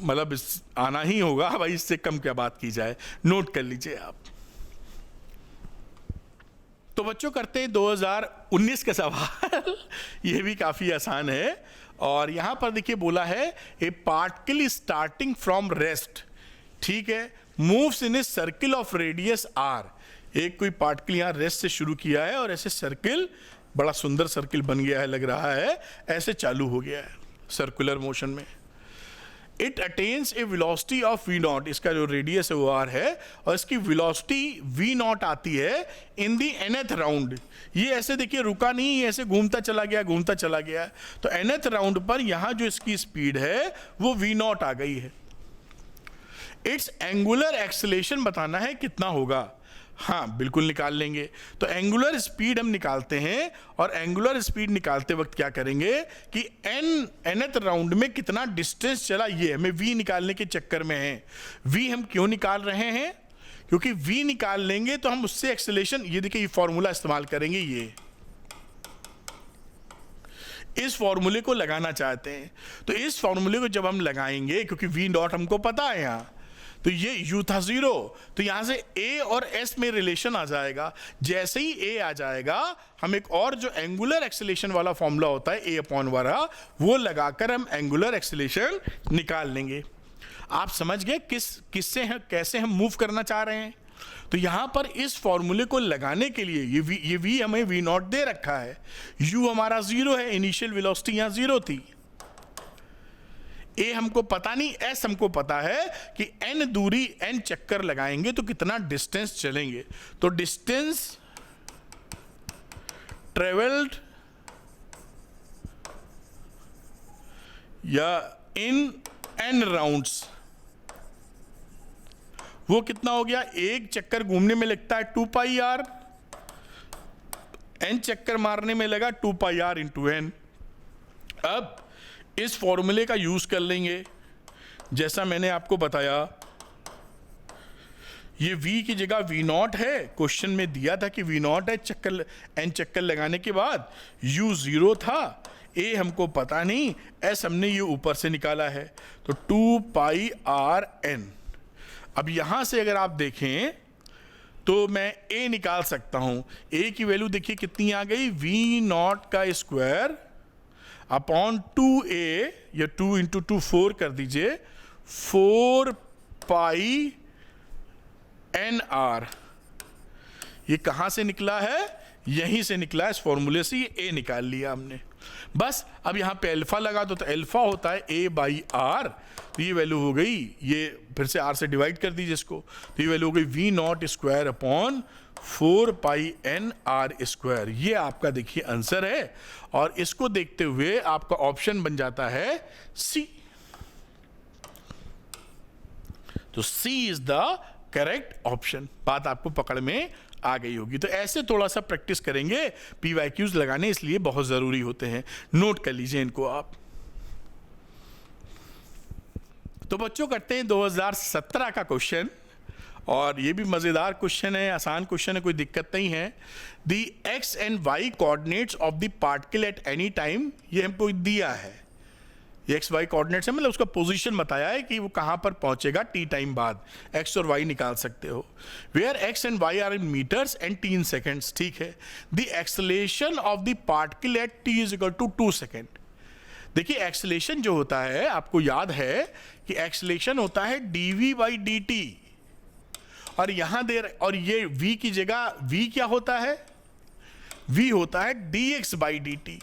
मतलब आना ही होगा भाई, इससे कम क्या बात की जाए। नोट कर लीजिए आप। तो बच्चों करते हैं 2019 का सवाल। ये भी काफी आसान है, और यहां पर देखिए बोला है a particle starting from rest, ठीक है, moves in a circle of radius r. एक कोई पार्टिकल यहां रेस्ट से शुरू किया है और ऐसे सर्किल, बड़ा सुंदर सर्किल बन गया है, लग रहा है ऐसे चालू हो गया है सर्कुलर मोशन में। It attains a velocity of v naught, इसका जो रेडियस है वो आर है, और इसकी वेलोसिटी वी नॉट आती है इन दी nth राउंड। ये ऐसे देखिए रुका नहीं, ऐसे घूमता चला गया, घूमता चला गया। तो nth राउंड पर यहां जो इसकी स्पीड है वो वी नॉट आ गई है। इट्स एंगुलर एक्सेलेरेशन बताना है कितना होगा। हाँ बिल्कुल निकाल लेंगे। तो एंगुलर स्पीड हम निकालते हैं, और एंगुलर स्पीड निकालते वक्त क्या करेंगे कि nth राउंड में कितना डिस्टेंस चला, ये हमें v निकालने के चक्कर में है। v हम क्यों निकाल रहे हैं? क्योंकि v निकाल लेंगे तो हम उससे एक्सेलेरेशन, ये देखिए ये फॉर्मूला इस्तेमाल करेंगे, ये इस फॉर्मूले को लगाना चाहते हैं। तो इस फॉर्मूले को जब हम लगाएंगे, क्योंकि v नॉट हमको पता है यहाँ, तो ये u था 0, तो यहां से a और s में रिलेशन आ जाएगा। जैसे ही a आ जाएगा, हम एक और जो एंगुलर एक्सेलेरेशन वाला फॉर्मूला होता है a अपॉन वाला, वो लगाकर हम एंगुलर एक्सेलेरेशन निकाल लेंगे। आप समझ गए किससे हम कैसे हम मूव करना चाह रहे हैं? तो यहां पर इस फॉर्मूले को लगाने के लिए ये v हमें v नॉट दे रखा है, u हमारा 0 है, इनिशियल वेलोसिटी यहां 0 थी, ए हमको पता नहीं, एस हमको पता है कि n दूरी, n चक्कर लगाएंगे तो कितना डिस्टेंस चलेंगे। तो डिस्टेंस ट्रेवल्ड या इन n राउंड्स, वो कितना हो गया? एक चक्कर घूमने में लगता है 2 पाई आर, n चक्कर मारने में लगा 2 पाई आर इंटू n। अब इस फॉर्मूले का यूज कर लेंगे, जैसा मैंने आपको बताया। ये v की जगह v नॉट है, क्वेश्चन में दिया था कि v नॉट है, चक्कर n चक्कर लगाने के बाद u 0 था, a हमको पता नहीं, s हमने ये ऊपर से निकाला है, तो 2 पाई आर n। अब यहां से अगर आप देखें तो मैं a निकाल सकता हूं। a की वैल्यू देखिए कितनी आ गई, v नॉट का स्क्वायर अपॉन 2a, या 2 इंटू 2 4 कर दीजिए, 4 पाई एन आर। ये कहां से निकला है? यहीं से निकला है, इस फॉर्मूले से ये a निकाल लिया हमने। बस अब यहां पे अल्फा लगा दो, तो अल्फा होता है a बाई आर, तो ये वैल्यू हो गई, ये फिर से r से डिवाइड कर दीजिए इसको, तो ये वैल्यू हो गई v naught square upon 4 pi n r square. ये आपका देखिए आंसर है, और इसको देखते हुए आपका ऑप्शन बन जाता है सी। तो सी इज द करेक्ट ऑप्शन। बात आपको पकड़ में आ गई होगी। तो ऐसे थोड़ा सा प्रैक्टिस करेंगे, पीवाईक्यूज लगाने इसलिए बहुत जरूरी होते हैं, नोट कर लीजिए इनको आप। तो बच्चों करते हैं 2017 का क्वेश्चन, और ये भी मजेदार क्वेश्चन है, आसान क्वेश्चन है, कोई दिक्कत नहीं है। The x and y coordinates of the particle at any time, ये हमको दिया है, ये एक्स वाई कोऑर्डिनेट्स है, मतलब उसका पोजीशन बताया है कि वो कहां पर पहुंचेगा टी टाइम बाद। एक्स और वाई निकाल सकते हो। Where x and y are in metres and t in seconds, ठीक है। The acceleration of the particle at t is equal to 2 second. देखिए एक्सेलेरेशन जो होता है, आपको याद है कि एक्सेलेरेशन होता है dv/dt, और यहां और ये v की जगह v क्या होता है, v होता है dx/dt।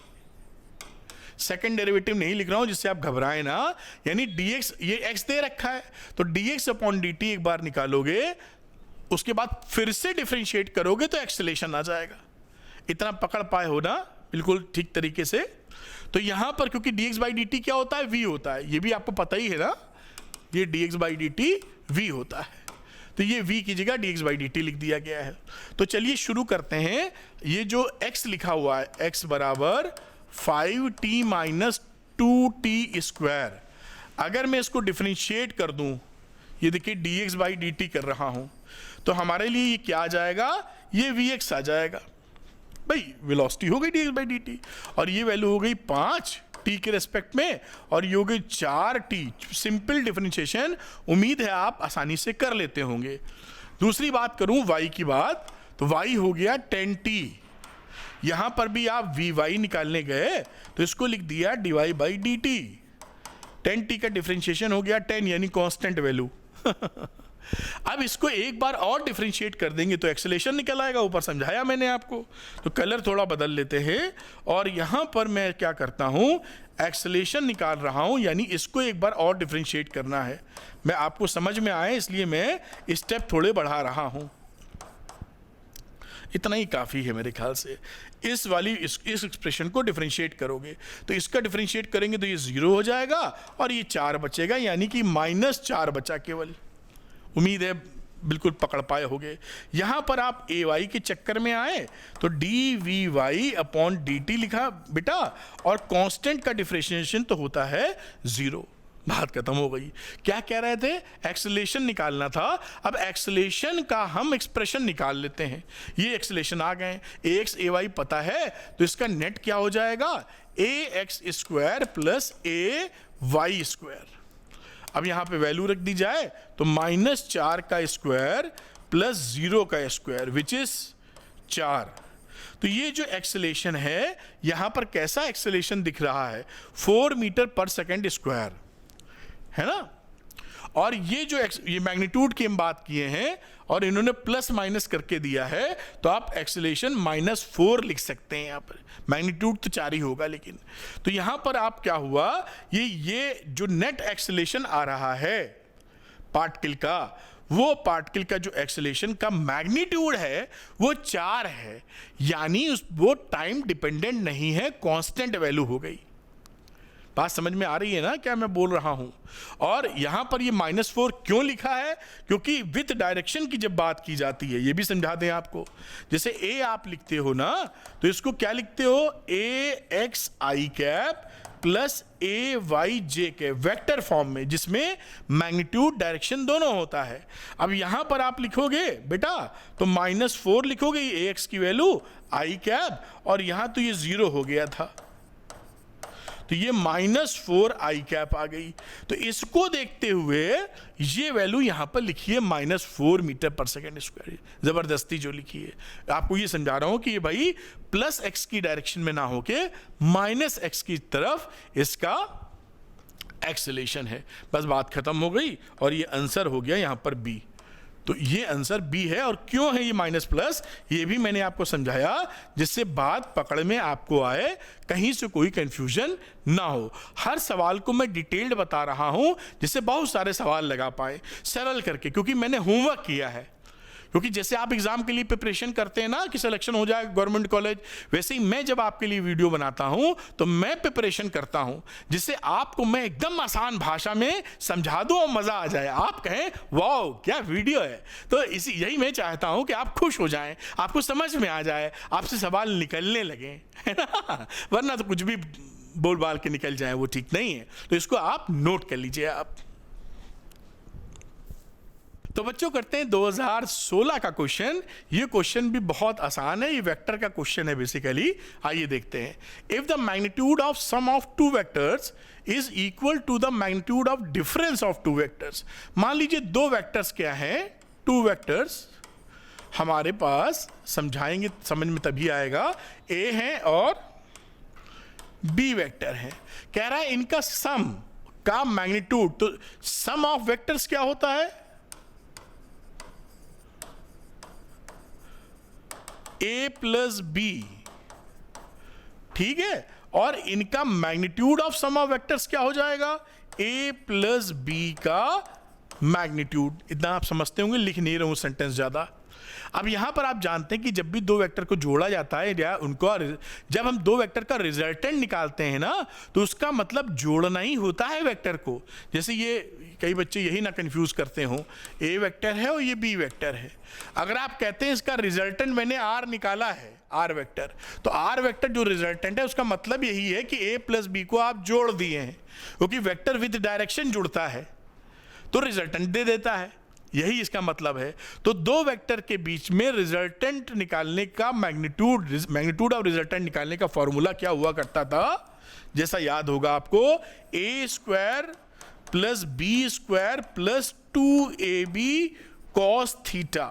सेकंड डेरिवेटिव नहीं लिख रहा हूं जिससे आप घबराएं ना, यानी dx, ये x दे रखा है तो dx/dt एक बार निकालोगे, उसके बाद फिर से डिफरेंशिएट करोगे तो एक्सेलेरेशन आ जाएगा। इतना पकड़ पाए हो ना बिल्कुल ठीक तरीके से। तो यहां पर क्योंकि dx/dt क्या होता है, v होता है, ये भी आपको पता ही है ना, ये dx/dt v होता है, तो ये v की जगह dx/dt लिख दिया गया है। तो चलिए शुरू करते हैं। ये जो x लिखा हुआ है, x बराबर 5t माइनस 2t², अगर मैं इसको डिफरेंशिएट कर दूं, ये देखिए dx/dt कर रहा हूं, तो हमारे लिए ये क्या आ जाएगा, ये vx आ जाएगा। भाई वेलोसिटी हो गई dx/dt, और ये वैल्यू हो गई 5 t के रेस्पेक्ट में, और ये हो गई 4t। सिंपल डिफरेंशिएशन, उम्मीद है आप आसानी से कर लेते होंगे। दूसरी बात करूं y की बात, तो y हो गया 10t। यहां पर भी आप vy निकालने गए तो इसको लिख दिया dy/dt। 10t का डिफरेंशिएशन हो गया 10, यानी कांस्टेंट वैल्यू। अब इसको एक बार और डिफरेंशिएट कर देंगे तो एक्सेलेरेशन निकल आएगा, ऊपर समझाया मैंने आपको। तो कलर थोड़ा बदल लेते हैं, और यहां पर मैं क्या करता हूं, एक्सेलेरेशन निकाल रहा हूं, यानी इसको एक बार और डिफरेंशिएट करना है। मैं आपको समझ में आए इसलिए मैं स्टेप थोड़े बढ़ा रहा हूं। इतना ही काफ़ी है मेरे ख्याल से। इस एक्सप्रेशन को डिफरेंशिएट करोगे तो इसका डिफरेंशिएट करेंगे तो ये 0 हो जाएगा, और ये 4 बचेगा, यानी कि -4 बचा केवल। उम्मीद है बिल्कुल पकड़ पाए होगे। यहां पर आप ay के चक्कर में आए तो dvy/dt लिखा बेटा, और कांस्टेंट का डिफरेंशिएशन तो होता है 0। बात खत्म हो गई। क्या कह रहे थे, एक्सेलेरेशन निकालना था। अब एक्सेलेरेशन का हम एक्सप्रेशन निकाल लेते हैं। ये एक्सेलेरेशन आ गए, ax ay पता है, तो इसका नेट क्या हो जाएगा, ax² प्लस ay²। अब यहां पे वैल्यू रख दी जाए तो -4 का स्क्वायर प्लस 0 का स्क्वायर विच इज 4। तो ये जो एक्सेलेरेशन है, यहां पर कैसा एक्सेलेरेशन दिख रहा है, 4 मीटर पर सेकेंड स्क्वायर, है ना। और ये जो ये मैग्नीट्यूड की हम बात किए हैं, और इन्होंने प्लस माइनस करके दिया है, तो आप एक्सेलेरेशन -4 लिख सकते हैं। यहाँ पर मैग्नीट्यूड तो 4 ही होगा, लेकिन तो यहाँ पर आप क्या हुआ, ये जो नेट एक्सेलेरेशन आ रहा है पार्टिकल का, वो पार्टिकल का जो एक्सेलेरेशन का मैग्नीट्यूड है वो 4 है, यानी वो टाइम डिपेंडेंट नहीं है, कांस्टेंट वैल्यू हो गई। बात समझ में आ रही है ना क्या मैं बोल रहा हूं। और यहां पर ये -4 क्यों लिखा है, क्योंकि विथ डायरेक्शन की जब बात की जाती है, ये भी समझा दें आपको, जैसे a आप लिखते हो ना, तो इसको क्या लिखते हो, axi कैप प्लस ayj के वेक्टर फॉर्म में, जिसमें मैग्नीट्यूड डायरेक्शन दोनों होता है। अब यहां पर आप लिखोगे बेटा तो -4 लिखोगे ax की वैल्यू i कैप, और यहां तो ये 0 हो गया था, तो ये -4 i कैप आ गई। तो इसको देखते हुए ये वैल्यू यहां पर लिखी है -4 मीटर पर सेकेंड स्क्वायर, जबरदस्ती जो लिखी है। आपको ये समझा रहा हूं कि ये भाई प्लस x की डायरेक्शन में ना होके -x की तरफ इसका एक्सेलेरेशन है। बस बात खत्म हो गई, और ये आंसर हो गया यहां पर B। तो ये आंसर बी है। और क्यों है ये माइनस प्लस, ये भी मैंने आपको समझाया, जिससे बात पकड़ में आपको आए, कहीं से कोई कंफ्यूजन ना हो। हर सवाल को मैं डिटेल्ड बता रहा हूं, जिससे बहुत सारे सवाल लगा पाए सरल करके, क्योंकि मैंने होमवर्क किया है। क्योंकि जैसे आप एग्जाम के लिए प्रिपरेशन करते हैं ना कि सिलेक्शन हो जाए गवर्नमेंट कॉलेज, वैसे ही मैं जब आपके लिए वीडियो बनाता हूं तो मैं प्रिपरेशन करता हूं, जिससे आपको मैं एकदम आसान भाषा में समझा दूं और मजा आ जाए, आप कहें वाओ क्या वीडियो है। तो यही मैं चाहता हूं कि आप खुश हो जाएं, आपको समझ में आ जाए, आपसे सवाल निकलने लगे, है ना। वरना तो कुछ भी बोल बाल के निकल जाए, वो ठीक नहीं है। तो इसको आप नोट कर लीजिए आप। तो बच्चों करते हैं 2016 का क्वेश्चन। ये क्वेश्चन भी बहुत आसान है, ये वेक्टर का क्वेश्चन है बेसिकली। आइए देखते हैं। If the magnitude of sum of two vectors is equal to the magnitude of difference of two vectors. मान लीजिए दो वेक्टर्स क्या हैं, टू वेक्टर्स हमारे पास, समझाएंगे समझ में तभी आएगा। ए है और बी वेक्टर है। कह रहा है इनका सम का मैग्नीट्यूड, तो सम ऑफ वेक्टर्स क्या होता है? ए प्लस बी, ठीक है, और इनका magnitude of sum of vectors क्या हो जाएगा? ए प्लस बी का मैग्नीट्यूड। इतना आप समझते होंगे, लिख नहीं रहा हूं सेंटेंस ज्यादा। अब यहां पर आप जानते हैं कि जब भी दो वेक्टर को जोड़ा जाता है या उनको, जब हम दो वेक्टर का रिजल्टेंट निकालते हैं ना, तो उसका मतलब जोड़ना ही होता है वेक्टर को। जैसे ये कई बच्चे यही ना कंफ्यूज करते हो, ए वेक्टर है और ये बी वेक्टर है। अगर आप कहते हैं इसका रिजल्टेंट मैंने आर निकाला है, आर वेक्टर, तो आर वेक्टर जो रिजल्टेंट है उसका मतलब यही है कि ए प्लस बी को आप जोड़ दिए हैं, क्योंकि वेक्टर विद डायरेक्शन जुड़ता है तो रिजल्टेंट दे देता है, यही इसका मतलब है। तो दो वेक्टर के बीच में रिजल्टेंट निकालने का मैग्नीट्यूड ऑफ रिजल्टेंट निकालने का फॉर्मूला क्या हुआ करता था? जैसा याद होगा आपको, a square plus b square plus 2ab cos theta.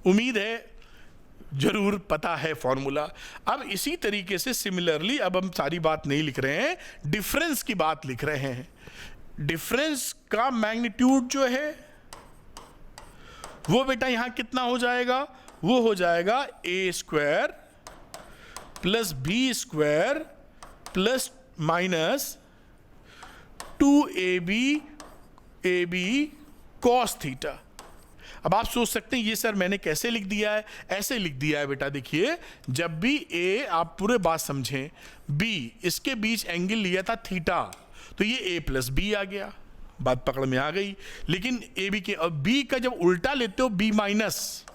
उम्मीद है जरूर पता है फॉर्मूला। अब इसी तरीके से सिमिलरली, अब हम सारी बात नहीं लिख रहे हैं, डिफरेंस की बात लिख रहे हैं। डिफरेंस का मैग्नीट्यूड जो है वो बेटा यहां कितना हो जाएगा? वो हो जाएगा a square plus b square plus minus 2ab cos theta. अब आप सोच सकते हैं ये सर मैंने कैसे लिख दिया है? ऐसे लिख दिया है बेटा, देखिए, जब भी ए, आप पूरे बात समझें, बी, इसके बीच एंगल लिया था थीटा, तो ये ए प्लस बी आ गया, बात पकड़ में आ गई। लेकिन ए बी के, अब बी का जब उल्टा लेते हो बी माइनस,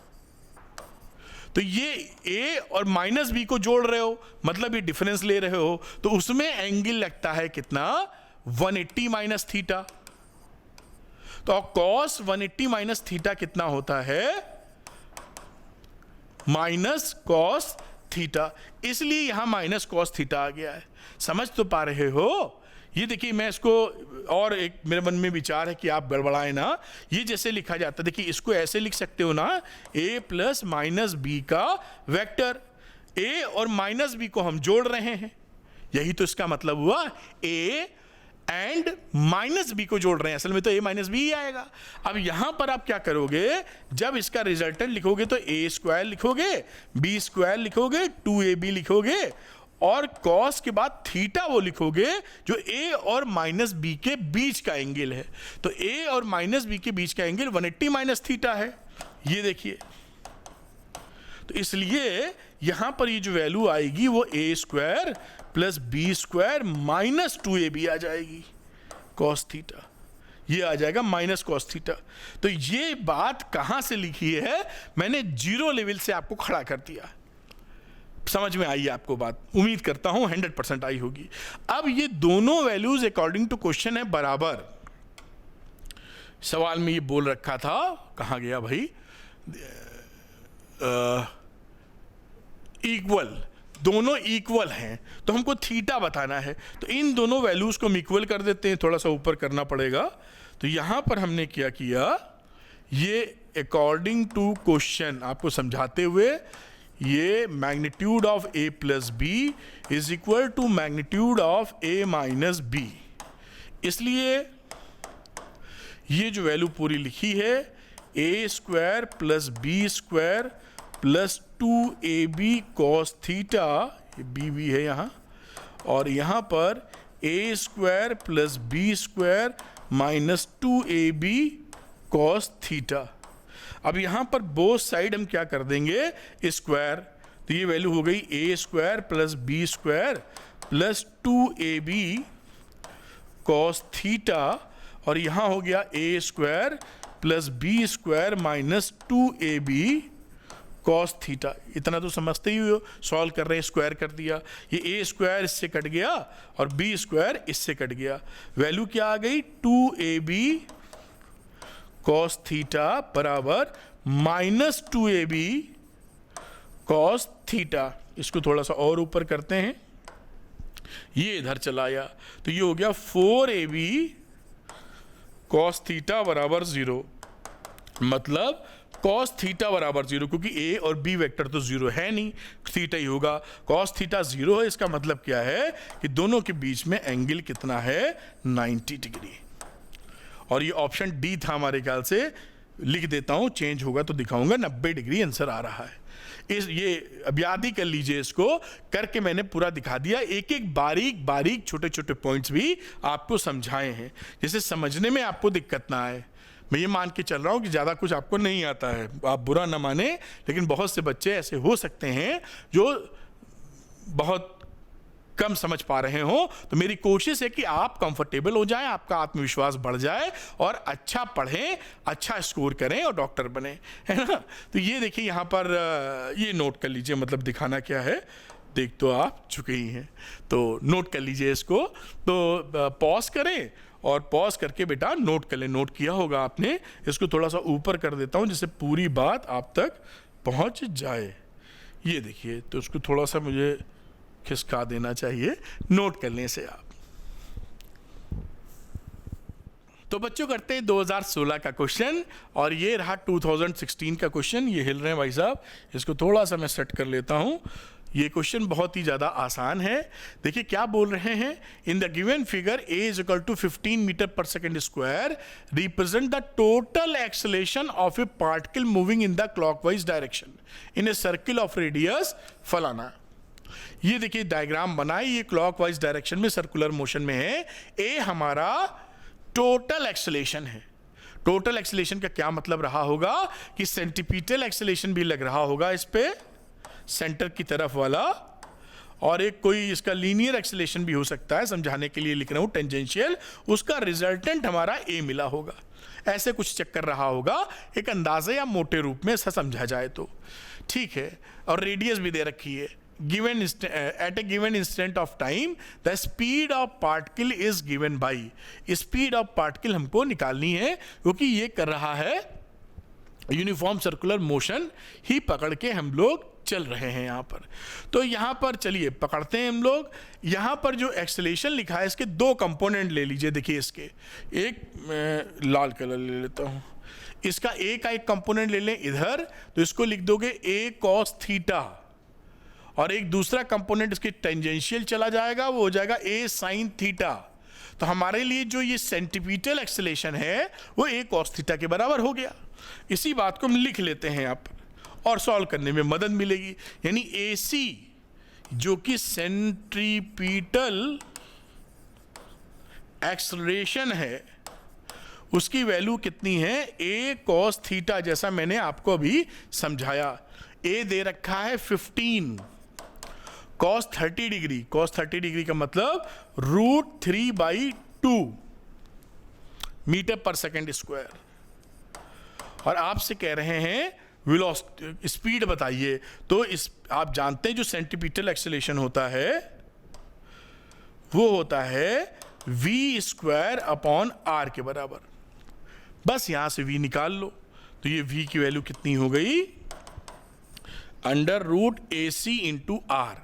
तो ये ए और माइनस बी को जोड़ रहे हो, मतलब ये डिफरेंस ले रहे हो, तो उसमें एंगल लगता है कितना? 180 माइनस थीटा। तो कॉस 180 माइनस थीटा कितना होता है? Minus cos theta. इसलिए यहां माइनस कॉस थीटा आ गया है। समझ तो पा रहे हो? ये देखिए, मैं इसको, और एक मेरे मन में विचार है कि आप गड़बड़ाए ना, ये जैसे लिखा जाता है, देखिए इसको ऐसे लिख सकते हो ना, ए प्लस माइनस बी का वेक्टर। ए और माइनस बी को हम जोड़ रहे हैं, यही तो इसका मतलब हुआ। ए एंड माइनस बी को जोड़ रहे हैं, असल में तो ए माइनस बी ही आएगा। अब यहां पर आप क्या करोगे? जब इसका रिजल्टेंट लिखोगे तो ए स्क्वायर लिखोगे, बी स्क्वायर लिखोगे, 2ab लिखोगे, और कॉस के बाद थीटा वो लिखोगे जो ए और माइनस बी के बीच का एंगल है। तो ए और माइनस बी के बीच का एंगल 180 माइनस थीटा है, ये देखिए। तो इसलिए यहां पर ये जो वैल्यू आएगी वो a square plus b square minus 2ab आ जाएगी कॉस थीटा, ये आ जाएगा माइनस कॉस थीटा। तो ये बात कहां से लिखी है? मैंने जीरो लेवल से आपको खड़ा कर दिया। समझ में आई आपको बात? उम्मीद करता हूं 100% आई होगी। अब ये दोनों वैल्यूज अकॉर्डिंग टू क्वेश्चन है बराबर। सवाल में ये बोल रखा था, कहां गया भाई? इक्वल, दोनों इक्वल हैं, तो हमको थीटा बताना है। तो इन दोनों वैल्यूज को हम इक्वल कर देते हैं, थोड़ा सा ऊपर करना पड़ेगा। तो यहां पर हमने क्या किया, ये अकॉर्डिंग टू क्वेश्चन आपको समझाते हुए, ये magnitude of a plus b is equal to magnitude of a minus b. इसलिए ये जो वैल्यू पूरी लिखी है, a square plus b square plus 2ab cos theta, ये बी है यहाँ, और यहाँ पर a square plus b square minus 2ab cos theta. अब यहां पर बोथ साइड हम क्या कर देंगे? स्क्वायर। तो ये वैल्यू हो गई a square plus b square plus 2ab cos theta, और यहां हो गया a square plus b square minus 2ab cos theta. इतना तो समझते ही हो, सॉल्व कर रहे हैं, स्क्वायर कर दिया। ये ए स्क्वायर इससे कट गया और बी स्क्वायर इससे कट गया। वैल्यू क्या आ गई? 2ab कॉस थीटा बराबर माइनस 2ab कॉस थीटा। इसको थोड़ा सा और ऊपर करते हैं, ये इधर चला आया, तो ये हो गया 4ab कॉस थीटा बराबर 0। मतलब कॉस थीटा बराबर 0, क्योंकि ए और बी वेक्टर तो 0 है नहीं, थीटा ही होगा। कॉस थीटा 0 है, इसका मतलब क्या है कि दोनों के बीच में एंगल कितना है, 90 डिग्री। और ये ऑप्शन डी था हमारे ख्याल से, लिख देता हूं, चेंज होगा तो दिखाऊंगा, 90 डिग्री आंसर आ रहा है। ये अब याद ही कर लीजिए, इसको करके मैंने पूरा दिखा दिया, एक एक बारीक बारीक छोटे छोटे पॉइंट्स भी आपको समझाए हैं, जिससे समझने में आपको दिक्कत ना आए। मैं ये मान के चल रहा हूँ कि ज़्यादा कुछ आपको नहीं आता है, आप बुरा ना माने, लेकिन बहुत से बच्चे ऐसे हो सकते हैं जो बहुत कम समझ पा रहे हो। तो मेरी कोशिश है कि आप कंफर्टेबल हो जाएं, आपका आत्मविश्वास बढ़ जाए और अच्छा पढ़ें, अच्छा स्कोर करें और डॉक्टर बने, है ना। तो ये देखिए यहाँ पर ये नोट कर लीजिए, मतलब दिखाना क्या है, देख तो आप चुके ही हैं, तो नोट कर लीजिए इसको। तो पॉज करें और पॉज करके बेटा नोट कर लें, नोट किया होगा आपने। इसको थोड़ा सा ऊपर कर देता हूँ जिससे पूरी बात आप तक पहुँच जाए। ये देखिए, तो उसको थोड़ा सा मुझे खिसका देना चाहिए, नोट करने से आप। तो बच्चों करते हैं 2016 का क्वेश्चन, और ये रहा 2016 का क्वेश्चन। ये हिल रहे हैं भाई साहब, इसको थोड़ा सा मैं सेट कर लेता हूं। ये क्वेश्चन बहुत ही ज़्यादा आसान है। देखिए क्या बोल रहे हैं, in the given figure a is equal to 15 metre per second square represent the total acceleration of a particle moving in the clockwise direction in a circle of radius फलाना। ये देखिए डायग्राम बनाई, ये क्लॉकवाइज डायरेक्शन में circular motion में है। A हमारा total acceleration है। टोटल एक्सेलरेशन का क्या मतलब रहा होगा कि सेंटीपीटल एक्सेलरेशन भी लग रहा होगा इस पे, सेंटर की तरफ वाला, और एक कोई इसका लीनियर एक्सेलरेशन भी हो सकता है, समझाने के लिए लिख रहा हूं, टेंजेंशियल, उसका रिजल्टेंट हमारा ए मिला होगा। ऐसे कुछ चक्कर रहा होगा, एक अंदाजे या मोटे रूप में ऐसा समझा जाए तो ठीक है। और रेडियस भी दे रखी है, given at a given instant of time the speed of particle is given by, speed of particle हमको निकालनी है, क्योंकि ये कर रहा है यूनिफॉर्म सर्कुलर मोशन ही पकड़ के हम लोग चल रहे हैं यहाँ पर। तो यहाँ पर चलिए पकड़ते हैं हम लोग। यहाँ पर जो एक्सेलरेशन लिखा है, इसके दो कंपोनेंट ले लीजिए। देखिए इसके एक, मैं लाल कलर ले लेता हूँ, इसका ए का एक कंपोनेंट ले लें इधर, तो इसको लिख दोगे ए कॉस थीटा, और एक दूसरा कंपोनेंट इसके टेंजेंशियल चला जाएगा, वो हो जाएगा ए साइन थीटा। तो हमारे लिए जो ये सेंटीपीटल एक्सेलरेशन है वो ए कॉस थीटा के बराबर हो गया। इसी बात को हम लिख लेते हैं यहाँ पर और सॉल्व करने में मदद मिलेगी। यानी ए सी जो कि सेंट्रीपिटल एक्सेलरेशन है, उसकी वैल्यू कितनी है, ए कॉस थीटा, जैसा मैंने आपको अभी समझाया। ए दे रखा है 15 कॉस 30 डिग्री, कॉस 30 डिग्री का मतलब √3/2 मीटर पर सेकेंड स्क्वायर। और आपसे कह रहे हैं वेलोसिटी, स्पीड बताइए। तो इस आप जानते हैं जो सेंटीपीटल एक्सेलरेशन होता है वो होता है v² के बराबर। बस यहां से v निकाल लो, तो ये v की वैल्यू कितनी हो गई, √AC × r।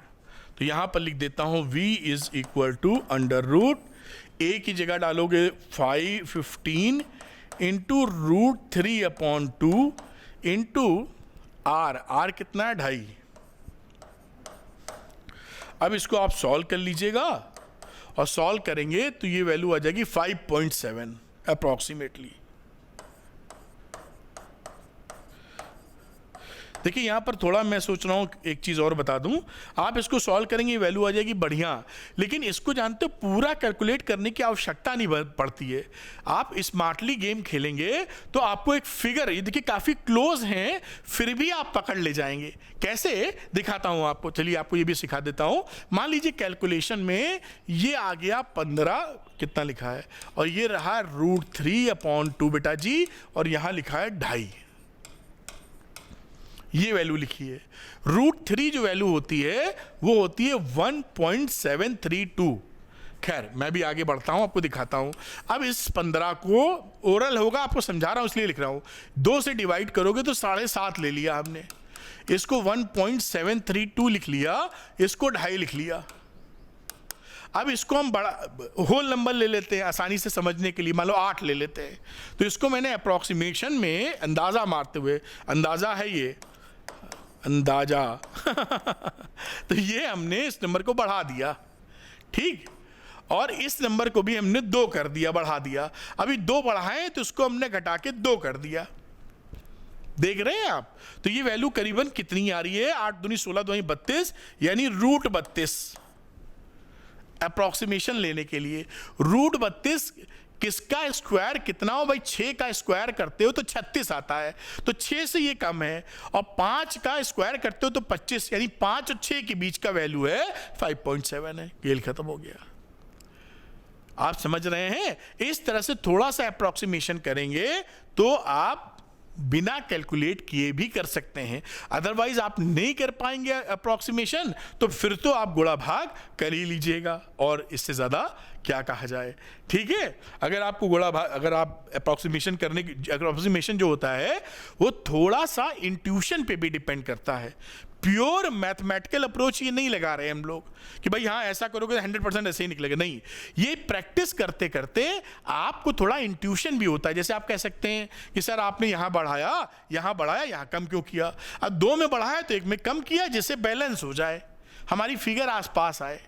तो यहां पर लिख देता हूं v is equal to √A की जगह डालोगे 515 × √3/2 इंटू r कितना है, 2.5। अब इसको आप सॉल्व कर लीजिएगा, और सॉल्व करेंगे तो ये वैल्यू आ जाएगी 5.7 अप्रॉक्सीमेटली। देखिए यहाँ पर थोड़ा मैं सोच रहा हूँ एक चीज़ और बता दूँ, आप इसको सॉल्व करेंगे वैल्यू आ जाएगी बढ़िया, लेकिन इसको जानते हो पूरा कैलकुलेट करने की आवश्यकता नहीं पड़ती है। आप स्मार्टली गेम खेलेंगे तो आपको एक फिगर, ये देखिए काफ़ी क्लोज हैं, फिर भी आप पकड़ ले जाएंगे। कैसे दिखाता हूँ आपको, चलिए आपको ये भी सिखा देता हूँ। मान लीजिए कैलकुलेशन में ये आ गया 15, कितना लिखा है, और ये रहा √3/2 बेटा जी, और यहाँ लिखा है 2.5, ये वैल्यू लिखी है। √3 जो वैल्यू होती है वो होती है 1.732। खैर मैं भी आगे बढ़ता हूं, आपको दिखाता हूं। अब इस 15 को ओरल होगा, आपको समझा रहा हूं इसलिए लिख रहा हूं। 2 से डिवाइड करोगे तो 7.5 ले लिया हमने, इसको 1.732 लिख लिया, इसको 2.5 लिख लिया। अब इसको हम बड़ा होल नंबर ले लेते हैं आसानी से समझने के लिए, मान लो 8 ले लेते हैं। तो इसको मैंने अप्रॉक्सीमेशन में अंदाज़ा मारते हुए, अंदाज़ा है ये अंदाज़ा तो ये हमने इस नंबर को बढ़ा दिया, ठीक, और इस नंबर को भी हमने 2 कर दिया, बढ़ा दिया। अभी 2 बढ़ाएं तो इसको हमने घटा के 2 कर दिया, देख रहे हैं आप। तो ये वैल्यू करीबन कितनी आ रही है, 8 दूनी 16 दूनी 32, यानी √32। अप्रॉक्सीमेशन लेने के लिए √32 किसका स्क्वायर कितना हो भाई, 6 का स्क्वायर करते हो तो 36 आता है, तो 6 से ये कम है, और 5 का स्क्वायर करते हो तो 25, यानी 5 और 6 के बीच का वैल्यू है 5.7 है। खेल खत्म हो गया। आप समझ रहे हैं? इस तरह से थोड़ा सा अप्रॉक्सीमेशन करेंगे तो आप बिना कैलकुलेट किए भी कर सकते हैं। अदरवाइज आप नहीं कर पाएंगे अप्रॉक्सीमेशन, तो फिर तो आप गुणा भाग कर ही लीजिएगा, और इससे ज़्यादा क्या कहा जाए, ठीक है। अगर आपको गुणा भाग, अगर आप अप्रॉक्सीमेशन करने की, अप्रॉक्सीमेशन जो होता है वो थोड़ा सा इंट्यूशन पे भी डिपेंड करता है। प्योर मैथमेटिकल अप्रोच ये नहीं लगा रहे हम लोग कि भाई हाँ ऐसा करोगे 100% ऐसे ही निकलेगा, नहीं। ये प्रैक्टिस करते करते आपको थोड़ा इंट्यूशन भी होता है। जैसे आप कह सकते हैं कि सर आपने यहाँ बढ़ाया, यहाँ कम क्यों किया, अब 2 में बढ़ाया तो 1 में कम किया, जिससे बैलेंस हो जाए, हमारी फिगर आसपास आए।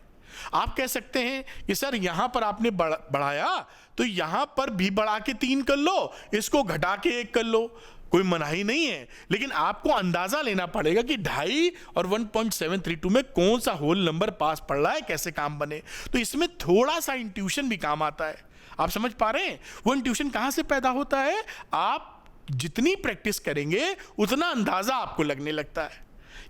आप कह सकते हैं कि सर यहां पर आपने बढ़ाया तो यहां पर भी बढ़ा के 3 कर लो, इसको घटा के 1 कर लो, कोई मनाही नहीं है, लेकिन आपको अंदाजा लेना पड़ेगा कि 2.5 और 1.732 में कौन सा होल नंबर पास पड़ रहा है, कैसे काम बने। तो इसमें थोड़ा सा इंट्यूशन भी काम आता है। आप समझ पा रहे हैं? वो इंट्यूशन कहां से पैदा होता है, आप जितनी प्रैक्टिस करेंगे उतना अंदाजा आपको लगने लगता है।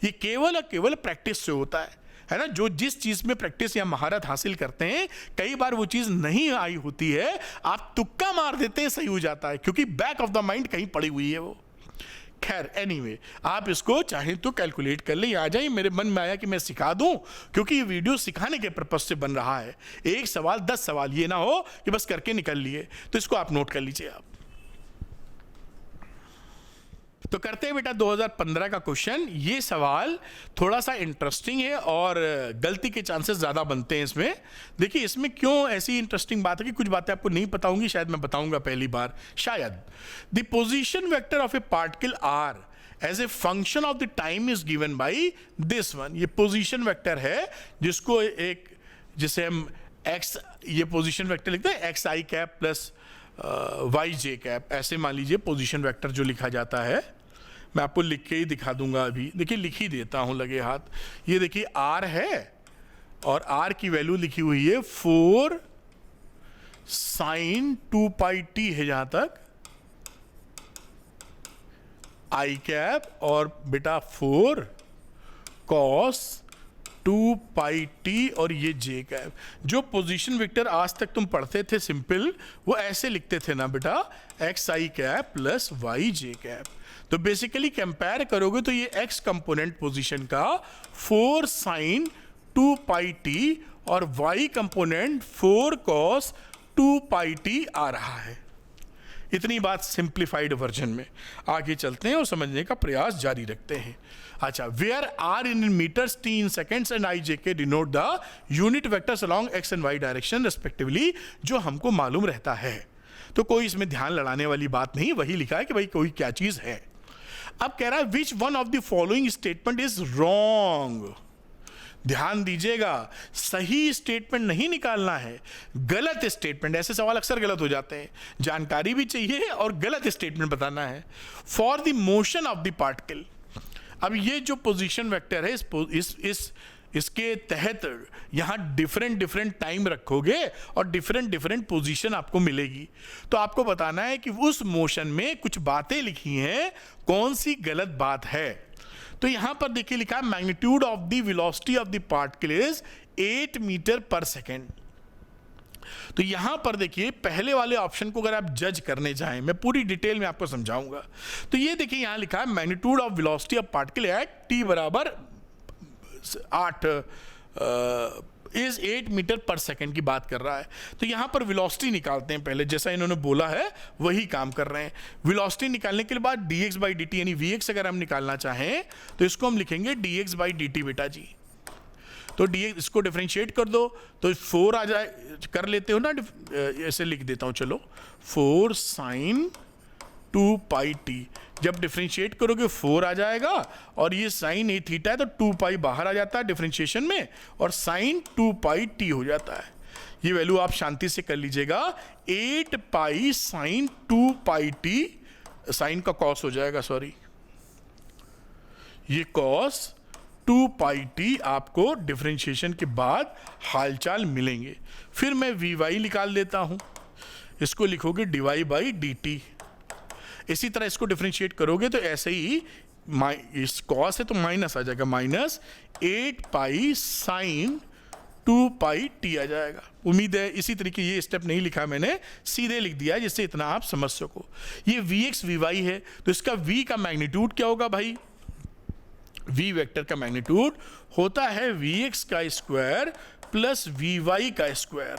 ये केवल और केवल प्रैक्टिस से होता है ना। जो जिस चीज में प्रैक्टिस या महारत हासिल करते हैं, कई बार वो चीज नहीं आई होती है, आप तुक्का मार देते हैं, सही हो जाता है, क्योंकि बैक ऑफ द माइंड कहीं पड़ी हुई है वो। खैर एनीवे, आप इसको चाहें तो कैलकुलेट कर ले। आ जाइए, मेरे मन में आया कि मैं सिखा दूं, क्योंकि ये वीडियो सिखाने के पर्पज से बन रहा है। 1 सवाल 10 सवाल, ये ना हो कि बस करके निकल लिए। तो इसको आप नोट कर लीजिए। आप तो करते हैं बेटा 2015 का क्वेश्चन। ये सवाल थोड़ा सा इंटरेस्टिंग है और गलती के चांसेस ज़्यादा बनते हैं इसमें। देखिए इसमें क्यों ऐसी इंटरेस्टिंग बात है कि कुछ बातें आपको नहीं पता होंगी, शायद मैं बताऊंगा पहली बार, शायद। The position vector of a particle r as a function of the time is given by this one. ये पोजीशन वेक्टर है जिसको एक, जिसे हम एक्स, ये पोजीशन वेक्टर लिखते हैं एक्स आई कैप प्लस वाई जे कैप, ऐसे मान लीजिए पोजीशन वेक्टर जो लिखा जाता है। मैं आपको लिख के ही दिखा दूंगा अभी। देखिए लिख ही देता हूं लगे हाथ। ये देखिए आर है और आर की वैल्यू लिखी हुई है 4 sin 2πt है जहां तक, आई कैप, और बेटा 4 cos 2πt और ये जे कैप। जो पोजीशन वेक्टर आज तक तुम पढ़ते थे सिंपल, वो ऐसे लिखते थे ना बेटा, एक्स आई कैप प्लस वाई जे कैप। तो बेसिकली कंपेयर करोगे तो ये एक्स कंपोनेंट पोजीशन का 4 sin 2πt और वाई कंपोनेंट 4 cos 2πt आ रहा है। इतनी बात सिंप्लीफाइड वर्जन में। आगे चलते हैं और समझने का प्रयास जारी रखते हैं। अच्छा, where r in metres, t in seconds and i j k denote the unit vectors along x and y direction respectively, जो हमको मालूम रहता है। तो कोई इसमें ध्यान लड़ाने वाली बात नहीं, वही लिखा है कि भाई कोई क्या चीज है। अब कह रहा है which one of the following statement is wrong. ध्यान दीजिएगा, सही स्टेटमेंट नहीं निकालना है, गलत स्टेटमेंट। ऐसे सवाल अक्सर गलत हो जाते हैं, जानकारी भी चाहिए और गलत स्टेटमेंट बताना है। For the motion of the particle, अब ये जो पोजीशन वेक्टर है, इसके तहत यहाँ डिफरेंट टाइम रखोगे और डिफरेंट पोजीशन आपको मिलेगी। तो आपको बताना है कि उस मोशन में कुछ बातें लिखी हैं, कौन सी गलत बात है। तो यहां पर देखिए लिखा है magnitude of the velocity of the particle is 8 metre per second. तो यहां पर देखिए पहले वाले ऑप्शन को अगर आप जज करने जाएं, मैं पूरी डिटेल में आपको समझाऊंगा। तो ये देखिए यहां लिखा है magnitude of velocity of particle at t बराबर 8 इज 8 मीटर पर सेकेंड की बात कर रहा है। तो यहां पर वेलोसिटी निकालते हैं पहले, जैसा इन्होंने बोला है वही काम कर रहे हैं। वेलोसिटी निकालने के बाद dx बाई dt, यानी vx अगर हम निकालना चाहें तो इसको हम लिखेंगे dx बाई dt बेटा जी। तो डी इसको डिफरेंशिएट कर दो तो 4 आ जाए, कर लेते हो ना, ऐसे लिख देता हूँ चलो, 4 साइन 2 पाई टी। जब डिफरेंशिएट करोगे 4 आ जाएगा और ये साइन ए थीटा है तो 2 पाई बाहर आ जाता है डिफरेंशिएशन में और साइन 2 पाई टी हो जाता है। ये वैल्यू आप शांति से कर लीजिएगा, 8 pi sine 2 pi T, sign का कॉस हो जाएगा, सॉरी, ये कॉस 2 पाई टी आपको डिफरेंशिएशन के बाद हालचाल मिलेंगे। फिर मैं वी वाई निकाल देता हूं, इसको लिखोगे d y by d t. इसी तरह इसको डिफरेंशिएट करोगे तो ऐसे ही इस कॉस है तो माइनस आ जाएगा, minus 8 pi sine 2 pi T आ जाएगा। उम्मीद है इसी तरीके, ये स्टेप नहीं लिखा मैंने, सीधे लिख दिया जिससे इतना आप समझ सको। ये वी एक्स वी वाई है तो इसका वी का मैग्नीट्यूड क्या होगा भाई, वी वेक्टर का मैग्नीट्यूड होता है वी एक्स का स्क्वायर प्लस वी वाई का स्क्वायर।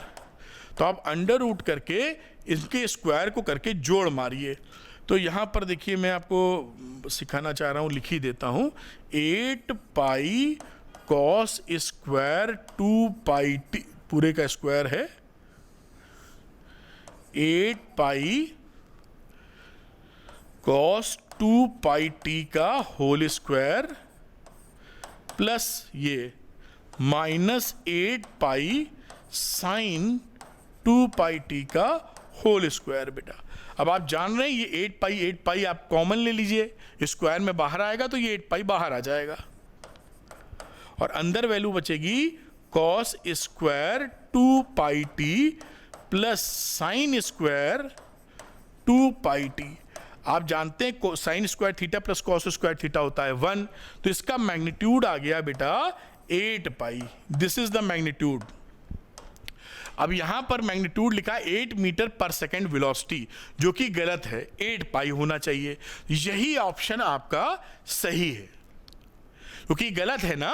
तो आप अंडर रूट करके इनके स्क्वायर को करके जोड़ मारिए। तो यहाँ पर देखिए मैं आपको सिखाना चाह रहा हूँ, लिख ही देता हूँ, 8 pi cos square 2 pi T, पूरे का स्क्वायर है 8 पाई कॉस 2 पाई टी का होल स्क्वायर प्लस ये minus 8 pi sine 2 pi t का होल स्क्वायर। बेटा अब आप जान रहे हैं ये 8 पाई आप कॉमन ले लीजिए, स्क्वायर में बाहर आएगा तो ये 8 पाई बाहर आ जाएगा और अंदर वैल्यू बचेगी cos square 2 pi T plus sine square 2 pi T. आप जानते हैं sine square theta plus cos square theta होता है 1, तो इसका मैग्नीट्यूड आ गया बेटा 8 pi. This is the magnitude. अब यहां पर मैग्नीट्यूड लिखा 8 मीटर पर सेकेंड वेलोसिटी, जो कि गलत है, 8 पाई होना चाहिए। यही ऑप्शन आपका सही है क्योंकि गलत है ना,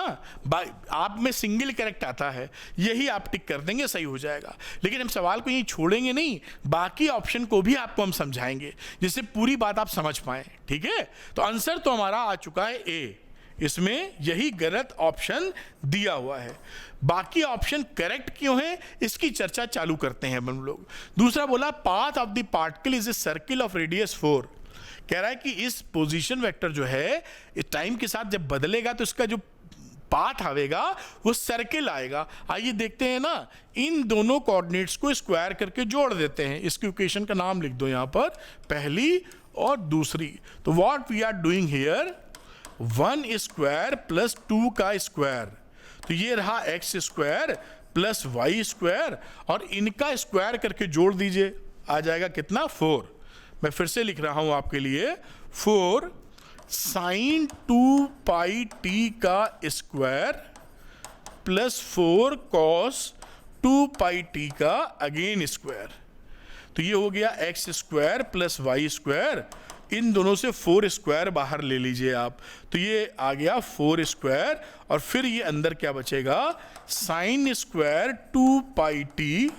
आप में सिंगल करेक्ट आता है, यही आप टिक कर देंगे, सही हो जाएगा। लेकिन हम सवाल को यहीं छोड़ेंगे नहीं, बाकी ऑप्शन को भी आपको हम समझाएंगे जिससे पूरी बात आप समझ पाए, ठीक है। तो आंसर तो हमारा आ चुका है ए, इसमें यही गलत ऑप्शन दिया हुआ है। बाकी ऑप्शन करेक्ट क्यों है इसकी चर्चा चालू करते हैं हम लोग। दूसरा बोला path of the particle is a circle of radius 4। कह रहा है कि इस पोजीशन वेक्टर जो है इस टाइम के साथ जब बदलेगा तो इसका जो पाथ आएगा वो सर्किल आएगा। आइए देखते हैं ना, इन दोनों कोऑर्डिनेट्स को स्क्वायर करके जोड़ देते हैं। इसकी इक्वेशन का नाम लिख दो यहाँ पर, पहली और दूसरी। तो what we are doing here, 1 square plus 2 का स्क्वायर, तो ये रहा x square plus y square और इनका स्क्वायर करके जोड़ दीजिए, आ जाएगा कितना 4। मैं फिर से लिख रहा हूं आपके लिए, 4 साइन 2 पाई टी का square plus 4 cos 2 pi t का अगेन स्क्वायर। तो ये हो गया x square plus y square, इन दोनों से 4 स्क्वायर बाहर ले लीजिए आप, तो ये आ गया 4 स्क्वायर और फिर ये अंदर क्या बचेगा, sine square 2 pi T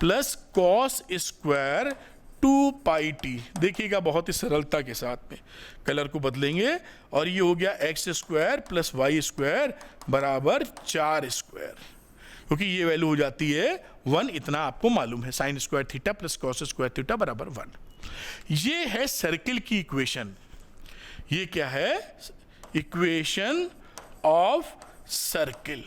plus cos square 2 pi T. देखिएगा बहुत ही सरलता के साथ में कलर को बदलेंगे और ये हो गया x square plus y square बराबर 4 स्क्वायर, क्योंकि ये वैल्यू हो जाती है 1, इतना आपको मालूम है, sine square theta plus cos square theta बराबर 1। ये है सर्किल की इक्वेशन। ये क्या है, इक्वेशन ऑफ सर्किल।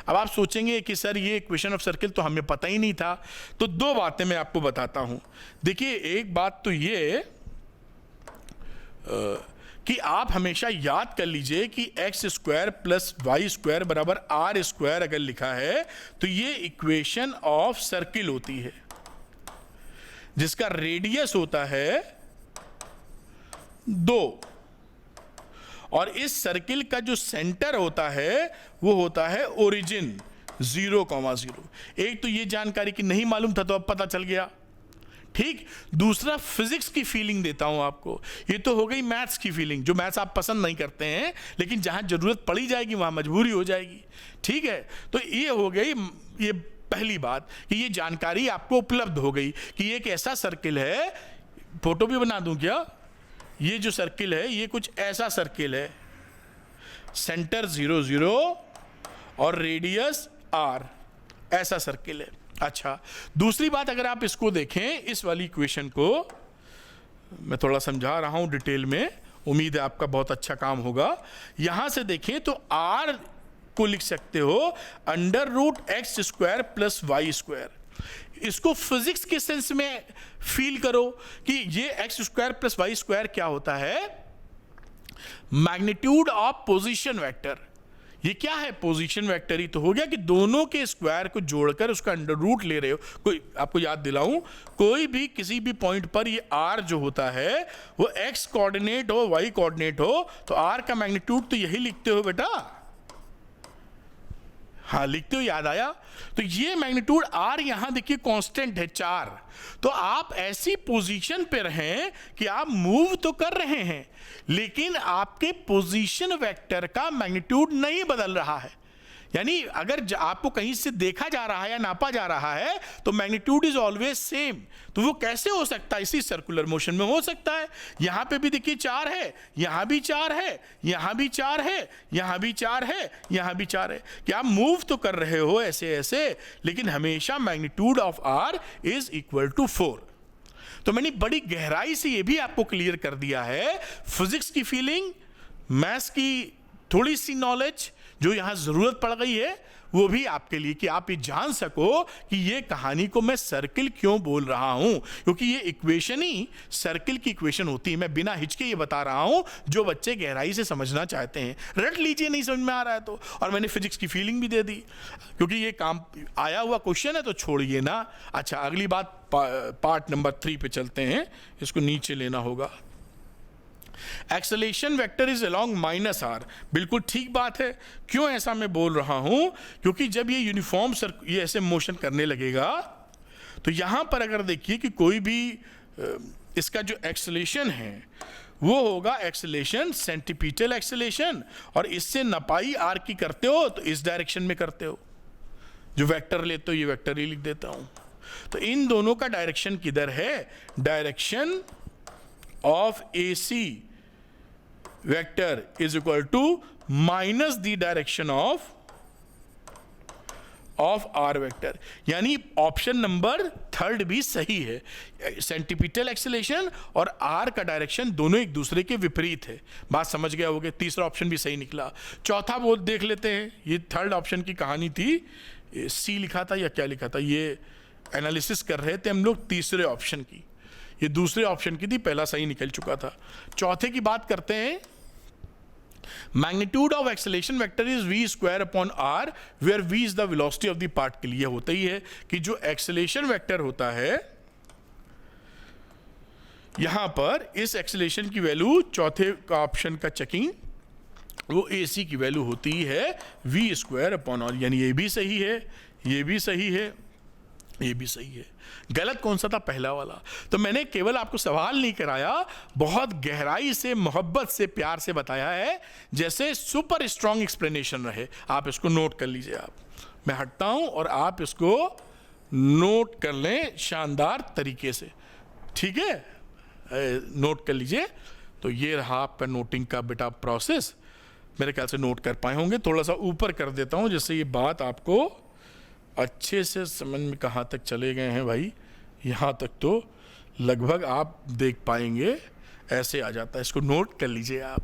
अब आप सोचेंगे कि सर ये इक्वेशन ऑफ सर्किल तो हमें पता ही नहीं था, तो 2 बातें मैं आपको बताता हूं। देखिए एक बात तो ये कि आप हमेशा याद कर लीजिए कि x square plus y square बराबर आर स्क्वायर अगर लिखा है तो ये इक्वेशन ऑफ सर्किल होती है, जिसका रेडियस होता है 2 और इस सर्किल का जो सेंटर होता है वो होता है ओरिजिन 0,0। एक तो ये जानकारी की नहीं मालूम था तो अब पता चल गया, ठीक। दूसरा फिजिक्स की फीलिंग देता हूं आपको, ये तो हो गई मैथ्स की फीलिंग, जो मैथ्स आप पसंद नहीं करते हैं लेकिन जहां जरूरत पड़ी जाएगी वहां मजबूरी हो जाएगी, ठीक है। तो ये हो गई ये पहली बात कि ये जानकारी आपको उपलब्ध हो गई कि ये एक ऐसा सर्किल है, फोटो भी बना दूं क्या, ये जो सर्किल है ये कुछ ऐसा सर्किल है, सेंटर 0 0 और रेडियस r, ऐसा सर्किल है। अच्छा, दूसरी बात अगर आप इसको देखें, इस वाली इक्वेशन को मैं थोड़ा समझा रहा हूं डिटेल में, उम्मीद है आपका बहुत अच्छा काम होगा। यहां से देखें तो r को लिख सकते हो √x² + y²। इसको फिजिक्स के सेंस में फील करो कि ये x² + y² क्या होता है, मैग्नीट्यूड ऑफ पोजीशन वेक्टर। ये क्या है, पोजीशन वेक्टर ही तो हो गया कि दोनों के स्क्वायर को जोड़कर उसका अंडर रूट ले रहे हो। कोई आपको याद दिलाऊं, कोई भी किसी भी पॉइंट पर ये r जो होता है वो x कोऑर्डिनेट हो y कोऑर्डिनेट हो तो r का मैग्नीट्यूड तो यही लिखते हो बेटा, हाँ लिखते हो, याद आया। तो ये मैग्नीट्यूड r यहां देखिए कांस्टेंट है 4। तो आप ऐसी पोजीशन पे रहें कि आप मूव तो कर रहे हैं लेकिन आपके पोजीशन वेक्टर का मैग्नीट्यूड नहीं बदल रहा है। यानी अगर आपको कहीं से देखा जा रहा है या नापा जा रहा है तो मैग्नीट्यूड इज ऑलवेज सेम। तो वो कैसे हो सकता है, इसी सर्कुलर मोशन में हो सकता है। यहां पे भी देखिए 4 है, यहां भी 4 है, यहां भी 4 है, यहां भी 4 है, यहां भी 4 है। कि आप मूव तो कर रहे हो ऐसे ऐसे लेकिन हमेशा magnitude of r is equal to 4। तो मैंने बड़ी गहराई से ये भी आपको क्लियर कर दिया है, फिजिक्स की फीलिंग, मैथ्स की थोड़ी सी नॉलेज जो यहां जरूरत पड़ गई है वो भी आपके लिए, कि आप ये जान सको कि ये कहानी को मैं सर्किल क्यों बोल रहा हूं, क्योंकि ये इक्वेशन ही सर्किल की इक्वेशन होती है। मैं बिना हिचके ये बता रहा हूं जो बच्चे गहराई से समझना चाहते हैं। रट लीजिए नहीं समझ में आ रहा है तो, और मैंने फिजिक्स की फीलिंग भी दे दी क्योंकि ये काम आया हुआ क्वेश्चन है तो छोड़िए ना। अच्छा, अगली बात पार्ट नंबर 3 पे चलते हैं, इसको नीचे लेना होगा। Acceleration vector is along -r, बिल्कुल ठीक बात है। क्यों ऐसा मैं बोल रहा हूं, क्योंकि जब ये यूनिफॉर्म ये ऐसे मोशन करने लगेगा तो यहां पर अगर देखिए कि कोई भी इसका जो एक्सेलेरेशन है वो होगा एक्सेलेरेशन सेंटीपिटल एक्सेलेरेशन, और इससे नपाई r की करते हो तो इस डायरेक्शन में करते हो। जो वेक्टर लेते हो ये वेक्टर ही लिख देता हूं। तो इन दोनों का डायरेक्शन किधर है, direction of AC vector is equal to minus the direction of r vector. यानी ऑप्शन नंबर 3 भी सही है। सेंटीपिटल एक्सेलेरेशन और r का डायरेक्शन दोनों एक दूसरे के विपरीत है। बात समझ गया होगे। तीसरा ऑप्शन भी सही निकला। चौथा वो देख लेते हैं। ये 3rd ऑप्शन की कहानी थी, C लिखा था या क्या लिखा था, ये एनालिसिस कर रहे थे हम लोग तीसरे ऑप्शन की। ये दूसरे ऑप्शन की थी, पहला सही निकल चुका था। चौथे की बात करते हैं। Magnitude of acceleration vector is v²/r where v is the velocity of the particle. ये होता ही है कि जो एक्सेलेरेशन वेक्टर होता है यहां पर, इस एक्सेलेरेशन की वैल्यू, चौथे का ऑप्शन का चेकिंग, वो AC की वैल्यू होती है v²/r। यानी ये भी सही है, ये भी सही है, ये भी सही है। गलत कौन सा था, पहला वाला। तो मैंने केवल आपको सवाल नहीं कराया, बहुत गहराई से, मोहब्बत से, प्यार से बताया है, जैसे सुपर स्ट्रांग एक्सप्लेनेशन रहे। आप इसको नोट कर लीजिए। आप मैं हटता हूं और आप इसको नोट कर लें शानदार तरीके से, ठीक है। नोट कर लीजिए। तो ये रहा आपका नोटिंग का बेटा प्रोसेस। मेरे ख्याल से नोट कर पाए होंगे। थोड़ा सा ऊपर कर देता हूं जिससे ये बात आपको अच्छे से समझ में कहाँ तक चले गए हैं भाई। यहाँ तक तो लगभग आप देख पाएंगे, ऐसे आ जाता है। इसको नोट कर लीजिए आप।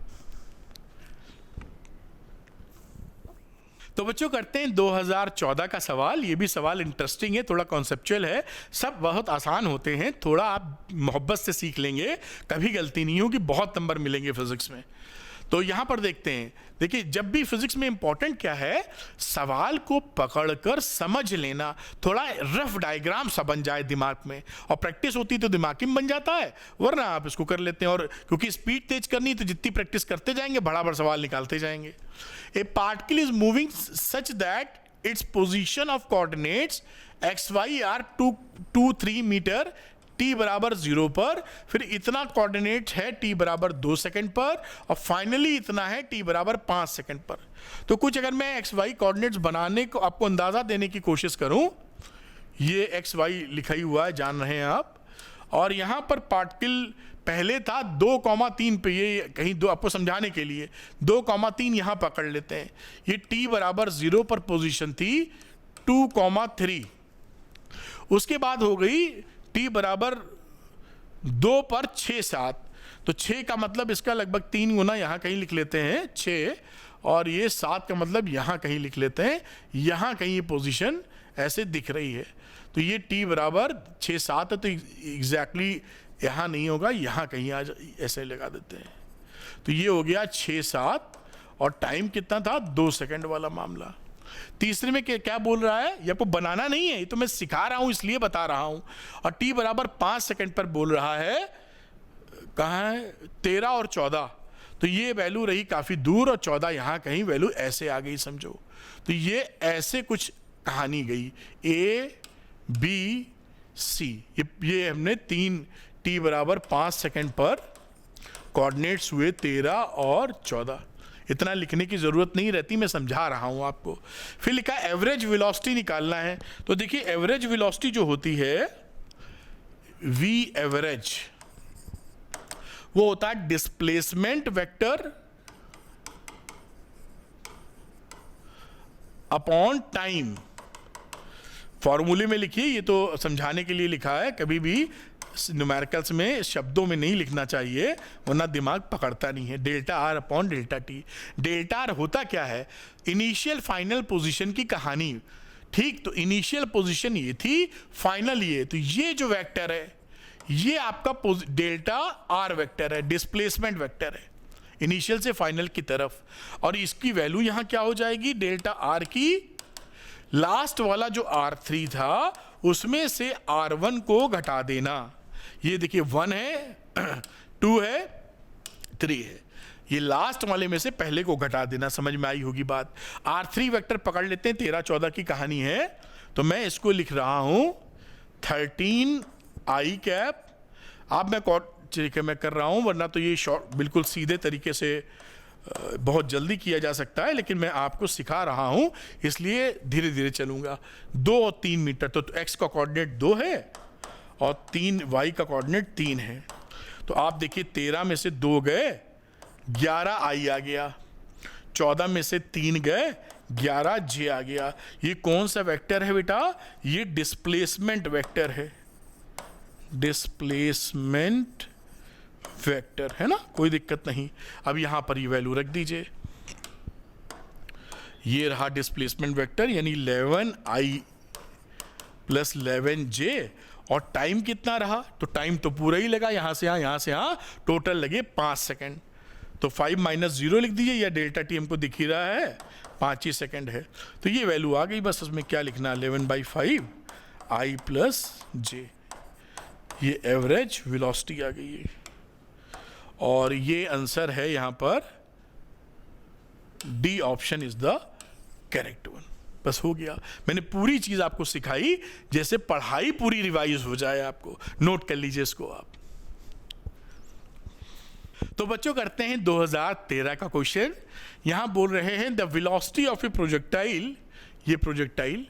तो बच्चों करते हैं 2014 का सवाल। ये भी सवाल इंटरेस्टिंग है, थोड़ा कॉन्सेप्चुअल है। सब बहुत आसान होते हैं, थोड़ा आप मोहब्बत से सीख लेंगे, कभी गलती नहीं होगी, बहुत नंबर मिलेंगे फिजिक्स में। तो यहां पर देखते हैं। देखिए, जब भी फिजिक्स में इंपॉर्टेंट क्या है, सवाल को पकड़कर समझ लेना, थोड़ा रफ डायग्राम सा बन जाए दिमाग में, और प्रैक्टिस होती तो दिमाग में बन जाता है, वरना आप इसको कर लेते हैं। और क्योंकि स्पीड तेज करनी तो जितनी प्रैक्टिस करते जाएंगे बड़ा सवाल निकालते जाएंगे। A particle is moving such that its position of coordinates XY are 2-3 metre t बराबर 0 पर, फिर इतना कोऑर्डिनेट है t बराबर 2 सेकंड पर, और फाइनली इतना है t बराबर 5 सेकंड पर। तो कुछ अगर मैं XY कोऑर्डिनेट्स बनाने को आपको अंदाजा देने की कोशिश करूं, ये XY लिखा ही हुआ है, जान रहे हैं आप, और यहां पर पार्टिकल पहले था 2,3 पे, ये कहीं दो आपको समझाने के लिए 2,3 यहाँ पकड़ लेते हैं। ये t बराबर 0 पर पोजीशन थी 2,3। उसके बाद हो गई t बराबर 2 पर 6,7, तो 6 का मतलब इसका लगभग 3 गुना यहाँ कहीं लिख लेते हैं 6, और ये 7 का मतलब यहाँ कहीं लिख लेते हैं, यहाँ कहीं ये पोजीशन ऐसे दिख रही है। तो ये t बराबर 6,7 है, तो एग्जैक्टली यहाँ नहीं होगा, यहाँ कहीं आ ऐसे लगा देते हैं। तो ये हो गया 6,7, और टाइम कितना था 2 सेकंड वाला मामला। तीसरे में क्या बोल रहा है, ये आपको बनाना नहीं है, ये तो मैं सिखा रहा हूँ इसलिए बता रहा हूँ। और t बराबर 5 सेकंड पर बोल रहा है, कहाँ है 13 और 14, तो ये वैल्यू रही काफ़ी दूर, और 14 यहाँ कहीं वैल्यू ऐसे आ गई समझो। तो ये ऐसे कुछ कहानी गई A B C, ये हमने 3 t बराबर 5 सेकंड पर कोऑर्डिनेट्स हुए 13 और 14। इतना लिखने की ज़रूरत नहीं रहती, मैं समझा रहा हूँ आपको। फिर लिखा एवरेज वेलोसिटी निकालना है। तो देखिए एवरेज वेलोसिटी जो होती है v एवरेज, वो होता है डिस्प्लेसमेंट वेक्टर अपॉन टाइम। फॉर्मूले में लिखिए, ये तो समझाने के लिए लिखा है, कभी भी न्यूमेरिकल्स में शब्दों में नहीं लिखना चाहिए वरना दिमाग पकड़ता नहीं है। Delta R upon delta T. Delta R होता क्या है, इनिशियल फाइनल पोजीशन की कहानी। ठीक, तो इनिशियल पोजीशन ये थी, फाइनल ये, तो ये जो वेक्टर है ये आपका डेल्टा आर वेक्टर है, डिस्प्लेसमेंट वेक्टर है इनिशियल से फाइनल की तरफ। और इसकी वैल्यू यहां क्या हो जाएगी, डेल्टा आर की लास्ट वाला जो R3 था उसमें से R1 को घटा देना। ये देखिए 1 है 2 है 3 है, ये लास्ट वाले में से पहले को घटा देना। समझ में आई होगी बात। R3 वेक्टर पकड़ लेते हैं, 13-14 की कहानी है, तो मैं इसको लिख रहा हूं 13i कैप। अब मैं कर रहा हूं, वरना तो ये शॉर्ट बिल्कुल सीधे तरीके से बहुत जल्दी किया जा सकता है, लेकिन मैं आपको सिखा रहा हूं इसलिए धीरे धीरे चलूंगा। 2 और 3 मीटर, तो x का कोऑर्डिनेट 2 है और 3 y का कोऑर्डिनेट 3 है। तो आप देखिए 13 में से 2 गए 11 i आ गया, 14 में से 3 गए 11 j आ गया। ये कौन सा वेक्टर है बेटा, ये डिस्प्लेसमेंट वेक्टर है, डिस्प्लेसमेंट वेक्टर है ना, कोई दिक्कत नहीं। अब यहां पर ये वैल्यू रख दीजिए, ये रहा डिस्प्लेसमेंट वेक्टर, यानी 11i प्लस 11j। और टाइम कितना रहा, तो टाइम तो पूरा ही लगा, यहां से यहां टोटल लगे 5 सेकंड। तो 5 - 0 लिख दीजिए, या डेल्टा टी हमको दिख ही रहा है 5 ही सेकंड है। तो ये वैल्यू आ गई, बस उसमें क्या लिखना, 11/5 i प्लस j। ये एवरेज वेलोसिटी आ गई है, और ये आंसर है यहां पर D option is the correct one. बस हो गया, मैंने पूरी चीज आपको सिखाई, जैसे पढ़ाई पूरी रिवाइज हो जाए। आपको नोट कर लीजिए इसको आप। तो बच्चों करते हैं 2013 का क्वेश्चन। यहां बोल रहे हैं the velocity of a projectile, ये projectile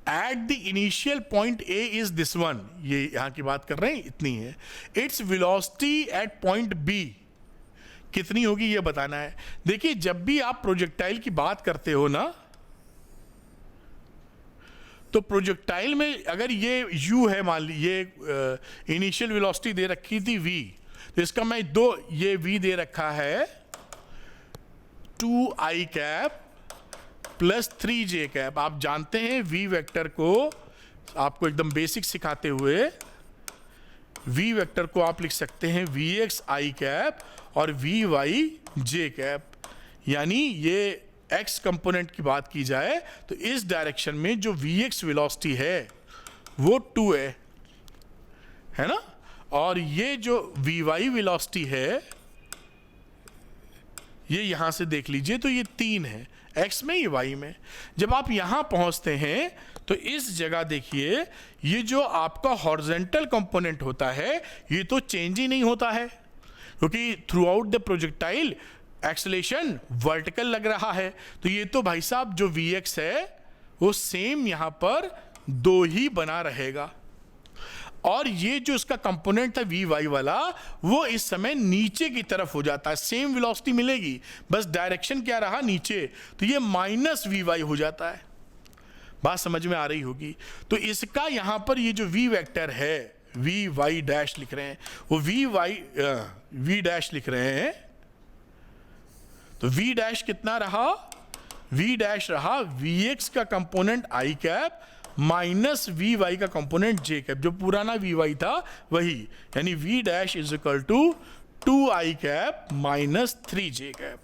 at the initial point a is this one, ये यहां की बात कर रहे हैं, इतनी है। Its velocity at point b कितनी होगी ये बताना है। देखिए जब भी आप प्रोजेक्टाइल की बात करते हो ना, तो प्रोजेक्टाइल में अगर ये u है, मान लीजिए इनिशियल वेलोसिटी दे रखी थी v, तो इसका मैं ये v दे रखा है 2i cap plus 3j cap. आप जानते हैं v वेक्टर को, आपको एकदम बेसिक सिखाते हुए, v वेक्टर को आप लिख सकते हैं vx i कैप और vy j कैप। यानी ये x कंपोनेंट की बात की जाए तो इस डायरेक्शन में जो vx वेलोसिटी है वो 2 है ना, और ये जो vy वेलोसिटी है ये यहां से देख लीजिए, तो ये 3 है, x में, ये y में। जब आप यहां पहुंचते हैं तो इस जगह देखिए, ये जो आपका हॉरिजॉन्टल कंपोनेंट होता है ये तो चेंज ही नहीं होता है, क्योंकि through out the projectile acceleration vertical लग रहा है। तो ये तो भाई साहब जो vx है वो सेम यहां पर 2 ही बना रहेगा। और ये जो इसका कंपोनेंट था वी वाई वाला, वो इस समय नीचे की तरफ हो जाता है, सेम वेलोसिटी मिलेगी, बस डायरेक्शन क्या रहा, नीचे, तो ये माइनस वी वाई हो जाता है। बात समझ में आ रही होगी। तो इसका यहां पर ये जो वी वेक्टर है, वी वाई डैश लिख रहे हैं, वो वी डैश लिख रहे हैं, तो वी डैश कितना रहा, वी डैश रहा वी एक्स का component i cap minus v y का कंपोनेंट जे कैप, जो पुराना वी वाई था वही, यानी v dash is equal to 2 i cap minus 3 j cap.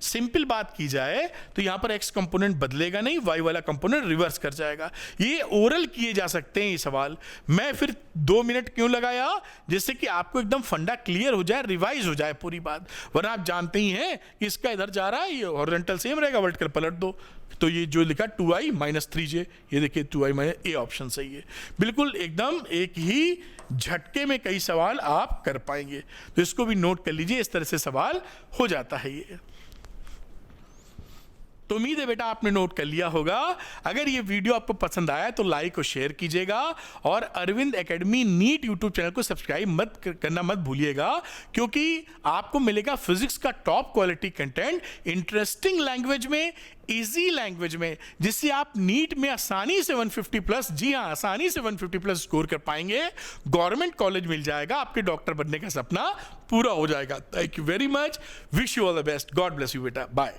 Simple बात की जाए तो यहां पर एक्स कंपोनेंट बदलेगा नहीं, वाई वाला कंपोनेंट रिवर्स कर जाएगा। ये ओरल किए जा सकते हैं ये सवाल, मैं फिर 2 मिनट क्यों लगाया, जिससे कि आपको एकदम फंडा क्लियर हो जाए, रिवाइज हो जाए पूरी बात, वरना आप जानते ही हैं कि इसका इधर जा रहा है, ये हॉरिजॉन्टल सेम रहेगा, वर्टिकल पलट दो, तो ये जो लिखा 2i माइनस 3j, ये देखिए 2i माइनस, ए ऑप्शन सही है। बिल्कुल एकदम एक ही झटके में कई सवाल आप कर पाएंगे, तो इसको भी नोट कर लीजिए, इस तरह से सवाल हो जाता है ये। तो उम्मीद है बेटा आपने नोट कर लिया होगा। अगर ये वीडियो आपको पसंद आया तो लाइक और शेयर कीजिएगा, और Arvind academy NEET YouTube channel को सब्सक्राइब करना मत भूलिएगा, क्योंकि आपको मिलेगा फिजिक्स का top quality content interesting language में, इजी लैंग्वेज में, जिससे आप नीट में आसानी से 150 प्लस, जी हाँ आसानी से 150 प्लस स्कोर कर पाएंगे, गवर्नमेंट कॉलेज मिल जाएगा, आपके डॉक्टर बनने का सपना पूरा हो जाएगा। Thank you very much, wish you all the best, God bless you बेटा, बाय।